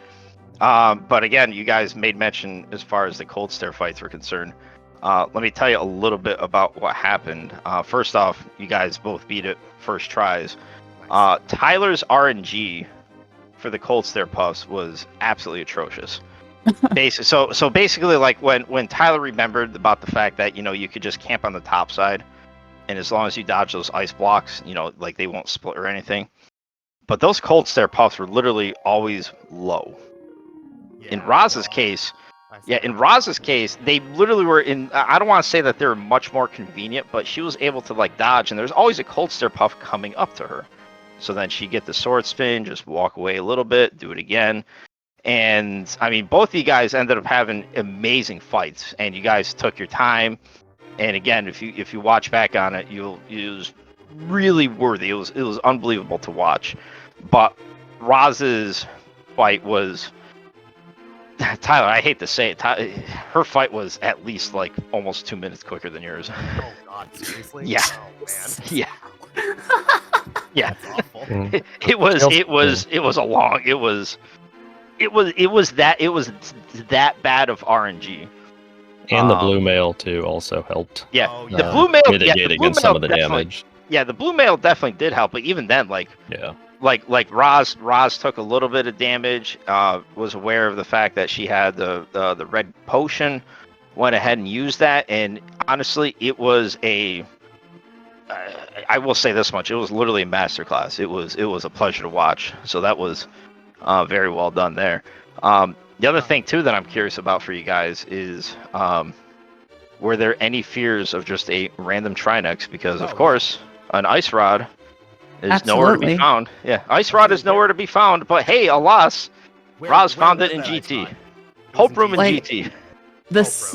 But again, you guys made mention as far as the cold stare fights were concerned. Let me tell you a little bit about what happened. First off, you guys both beat it first tries. Tyler's RNG for the cold stare puffs was absolutely atrocious. So basically, like when Tyler remembered about the fact that you could just camp on the top side, and as long as you dodge those ice blocks, like they won't split or anything. But those cold stare puffs were literally always low. In Roz's case, they literally were in. I don't want to say that they were much more convenient, but she was able to like dodge, and there's always a cold stare puff coming up to her. So then she'd get the sword spin, just walk away a little bit, do it again. And I mean, both of you guys ended up having amazing fights, and you guys took your time. And again, if you watch back on it, it was really worthy. It was unbelievable to watch. But Roz's fight was, Tyler, I hate to say it, her fight was at least like almost 2 minutes quicker than yours. Oh God, seriously? Yeah. Oh man. Yeah. Yeah. That's awful. It was that bad of RNG. And the blue mail too also helped. Yeah, Oh, the yeah. blue mail Mitigate against some of the damage. Yeah, the blue mail definitely did help, but even then, like Roz took a little bit of damage. Was aware of the fact that she had the red potion, went ahead and used that, and honestly, it was I will say this much: it was literally a masterclass. It was a pleasure to watch. So that was very well done there. The other thing too that I'm curious about for you guys is, were there any fears of just a random Trinex? Because of course, an ice rod is nowhere to be Absolutely. found. Yeah, ice rod is nowhere to be found. But hey, alas, Roz found it in GT. Hope Room in Like- GT.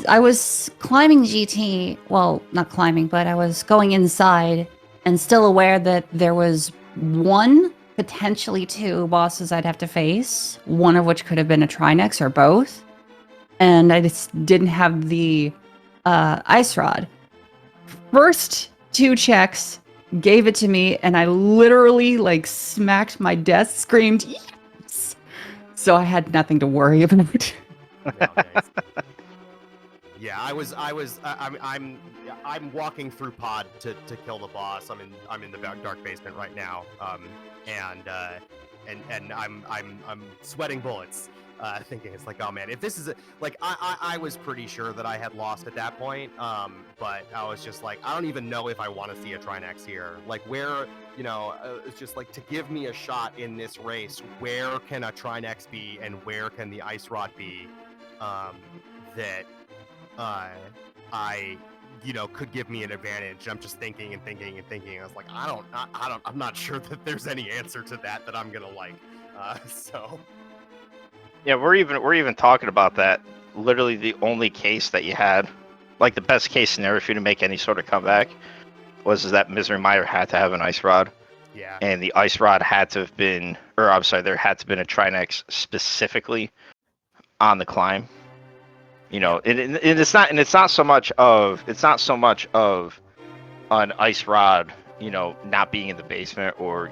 I was climbing GT, well, not climbing, but I was going inside and still aware that there was one, potentially two bosses I'd have to face, one of which could have been a Trinex or both. And I just didn't have the ice rod. First two checks gave it to me, and I literally like smacked my desk, screamed, yes! So I had nothing to worry about. Yeah, nice. Yeah, I'm walking through pod to kill the boss. I'm in the dark basement right now. And I'm sweating bullets, thinking it's like, oh man, if this is I was pretty sure that I had lost at that point. But I was just like, I don't even know if I want to see a Trinex here. Like where, it's just like, to give me a shot in this race, where can a Trinex be and where can the ice rod be? That I could give me an advantage. I'm just thinking and thinking and thinking. I was like, I'm not sure that there's any answer to that I'm gonna like. So Yeah, we're even talking about that. Literally, the only case that you had, like the best case scenario for you to make any sort of comeback, was that Misery Mire had to have an ice rod, yeah, and the ice rod had to have been, or I'm sorry, there had to have been a Trinex specifically on the climb. And it's not so much of an ice rod, not being in the basement or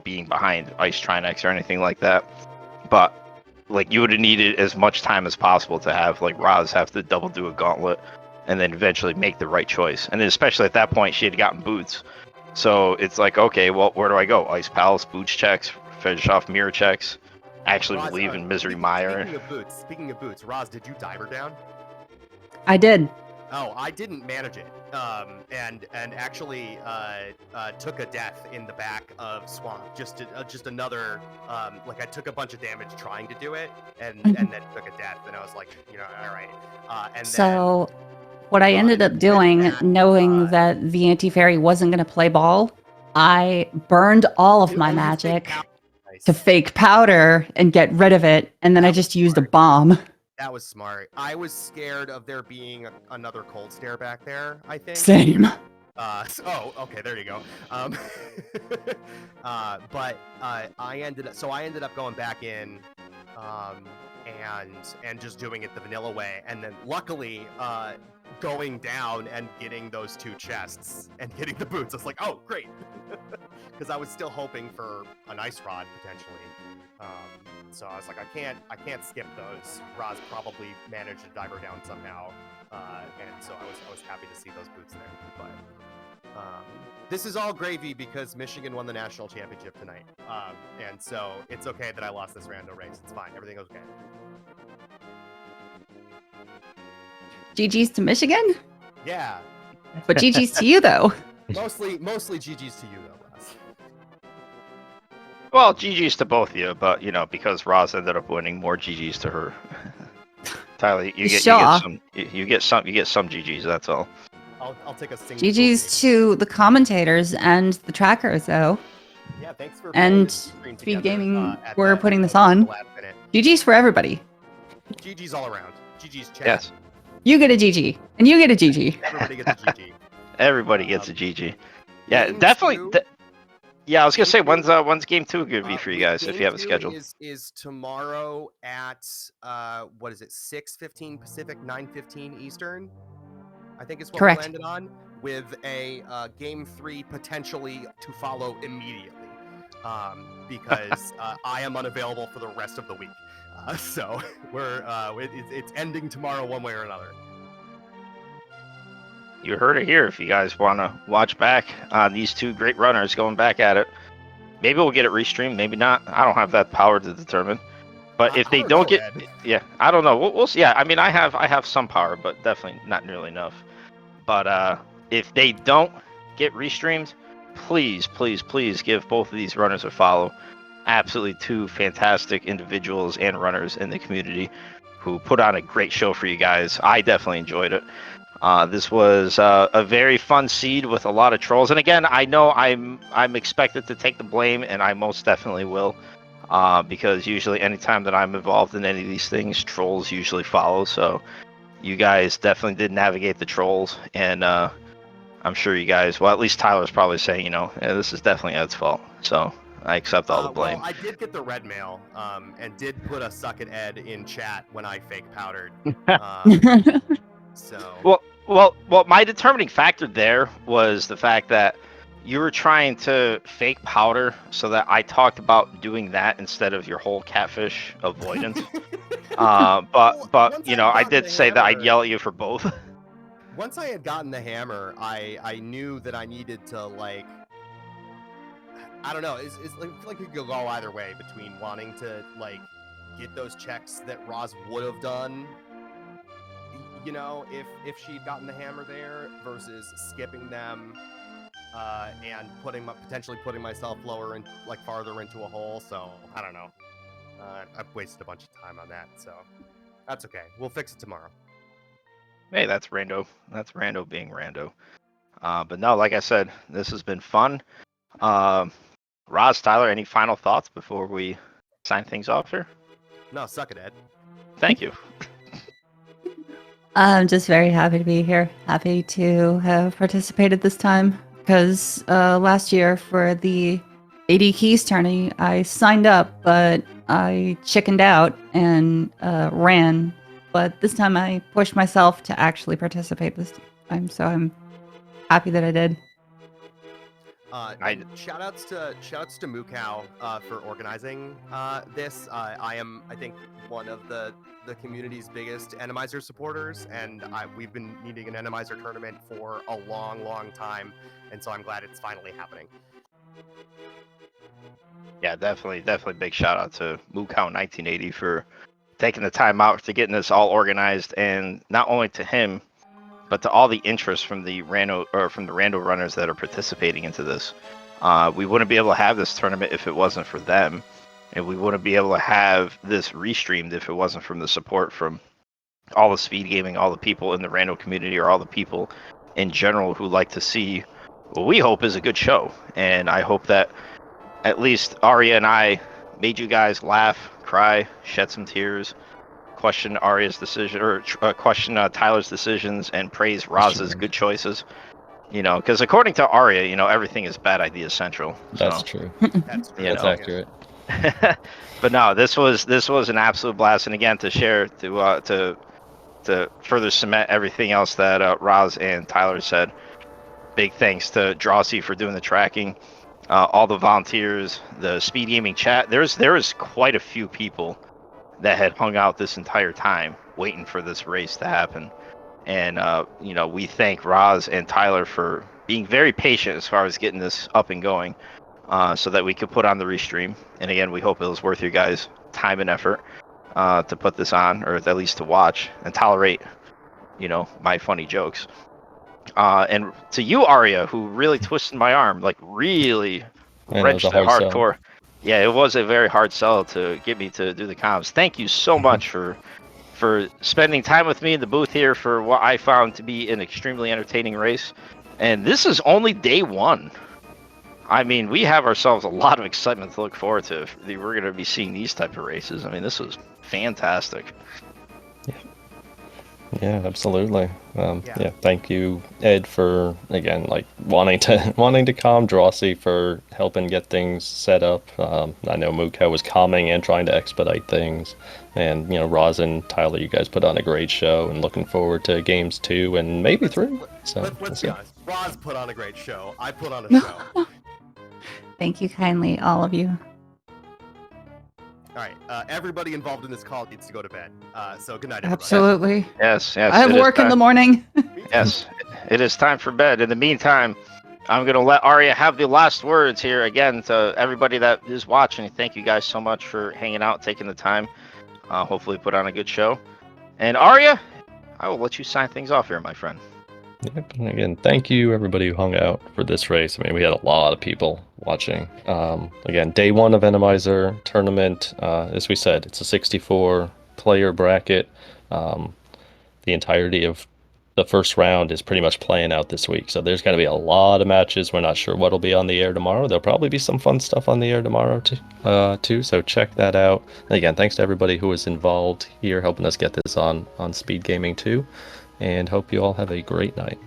being behind ice Trinex or anything like that. But like, you would have needed as much time as possible to have like Roz have to double do a gauntlet and then eventually make the right choice. And then especially at that point, she had gotten boots. So it's like, okay, well, where do I go? Ice Palace, boots checks, finish off mirror checks. actually Roz, believe in Misery Mire. Speaking of boots, Roz, did you diver down? I did. Oh, I didn't manage it. And actually took a death in the back of Swamp. Just another like I took a bunch of damage trying to do it, and then took a death, and I was like, all right. And So, what I ended up with doing, that, knowing that the anti-fairy wasn't going to play ball, I burned all of then my you fake magic out. Nice. to fake powder and get rid of it, and then I That was just used a smart. bomb. That was smart. I was scared of there being another cold stare back there, I think. Same. Oh, okay, there you go. But I ended up going back in, and just doing it the vanilla way, and then luckily going down and getting those 2 chests and getting the boots. I was like, oh, great, because I was still hoping for an ice rod potentially. So I was like, I can't skip those. Roz probably managed to dive her down somehow, and so I was happy to see those boots there. But this is all gravy because Michigan won the national championship tonight, and so it's okay that I lost this rando race. It's fine. Everything goes okay. GG's to Michigan, Yeah, but GG's to you though. mostly GG's to you though, Roz. Well, GG's to both of you, but because Roz ended up winning, more GG's to her. Tyler, you get some GG's. That's all. I'll take a single. GG's to the commentators and the trackers though. Yeah, thanks for And pulling this screen Speed together, Gaming at were the- putting this the on. last minute. GG's for everybody. GG's all around. GG's chat. Yes, You get a GG, and you get a GG. Everybody gets a GG. everybody gets a GG. Yeah, Game definitely. two- Yeah, I was gonna say, Game when's game 2 gonna be for you guys if Game you have it 2 scheduled? is tomorrow at what is it? 6:15 Pacific, 9:15 Eastern. I think is what Correct. we landed on, with a game 3 potentially to follow immediately, because I am unavailable for the rest of the week. So it's ending tomorrow one way or another. You heard it here. If you guys want to watch back on these 2 great runners going back at it, maybe we'll get it restreamed. Maybe not. I don't have that power to determine. But if they don't get, yeah, I don't know. We'll see. Yeah, I mean, I have some power, but definitely not nearly enough. But if they don't get restreamed, please give both of these runners a follow. Absolutely 2 fantastic individuals and runners in the community who put on a great show for you guys. I definitely enjoyed it. This was a very fun seed with a lot of trolls, and again, I know I'm expected to take the blame, and I most definitely will, because usually anytime that I'm involved in any of these things, trolls usually follow. So you guys definitely did navigate the trolls, and I'm sure you guys, well, at least Tyler's probably saying, yeah, this is definitely Ed's fault. So I accept all the blame. Well, I did get the red mail, and did put a suck at Ed in chat when I fake powdered. So. Well, my determining factor there was the fact that you were trying to fake powder so that I talked about doing that instead of your whole catfish avoidance. But I did say that I'd yell at you for both. Once I had gotten the hammer, I knew that I needed to, like, I don't know, it's like it could go either way between wanting to, like, get those checks that Roz would have done, if she'd gotten the hammer there, versus skipping them and potentially putting myself lower and farther into a hole. So I don't know. I've wasted a bunch of time on that, so that's okay. We'll fix it tomorrow. Hey, that's rando. That's rando being rando. But no, like I said, this has been fun. Roz, Tyler, any final thoughts before we sign things off here? No, suck it, Ed. Thank you. I'm just very happy to be here. Happy to have participated this time because last year for the 80 Keys tourney, I signed up, but I chickened out and ran. But this time I pushed myself to actually participate this time, so I'm happy that I did. Shout outs to Mukau for organizing this. I am, I think, one of the community's biggest Enemizer supporters, and we've been needing an Enemizer tournament for a long time, and so I'm glad it's finally happening. Yeah, definitely big shout out to MooCount1980 for taking the time out to getting this all organized, and not only to him, but to all the interest from the rando runners that are participating into this. We wouldn't be able to have this tournament if it wasn't for them, and we wouldn't be able to have this restreamed if it wasn't from the support from all the SpeedGaming, all the people in the rando community, or all the people in general who like to see what we hope is a good show. And I hope that at least Arya and I made you guys laugh, cry, shed some tears, question Arya's decision, or question Tyler's decisions, and praise Roz's good choices. You know, because according to Arya, you know, everything is bad idea central. That's So, true. That's true. You That's know. accurate. But no, this was an absolute blast, and again, to share to further cement everything else that Roz and Tyler said. Big thanks to Drosy for doing the tracking, all the volunteers, the SpeedGaming chat. There was quite a few people that had hung out this entire time waiting for this race to happen. And, you know, we thank Roz and Tyler for being very patient as far as getting this up and going, so that we could put on the restream. And again, we hope it was worth your guys' time and effort to put this on, or at least to watch and tolerate, you know, my funny jokes. And to you, Arya, who really twisted my arm, like really Man, wrenched that it was a hard hardcore. Yeah, it was a very hard sell to get me to do the comms. Thank you so much for spending time with me in the booth here for what I found to be an extremely entertaining race. And this is only day one. I mean, we have ourselves a lot of excitement to look forward to if we're going to be seeing these type of races. I mean, this was fantastic. Yeah, absolutely. Yeah. Yeah, thank you, Ed, for again like wanting to calm Drosy for helping get things set up. I know Muko was calming and trying to expedite things, and you know, Roz and Tyler, you guys put on a great show, and looking forward to games 2 and maybe 3. So Let's we'll be see. honest. Roz put on a great show. I put on a show. Thank you kindly, all of you. All right. Everybody involved in this call needs to go to bed. So good night, everybody. Absolutely. Yes. I have it is work in the time. morning. Yes, it is time for bed. In the meantime, I'm going to let Arya have the last words here. Again, to everybody that is watching, thank you guys so much for hanging out, taking the time. Hopefully put on a good show. And Arya, I will let you sign things off here, my friend. Yep. And again, thank you everybody who hung out for this race. I mean, we had a lot of people watching. Again, day 1 of Enemizer tournament. As we said, it's a 64 player bracket. The entirety of the first round is pretty much playing out this week. So there's going to be a lot of matches. We're not sure what'll be on the air tomorrow. There'll probably be some fun stuff on the air tomorrow too. So check that out. And again, thanks to everybody who was involved here helping us get this on SpeedGaming too. And hope you all have a great night.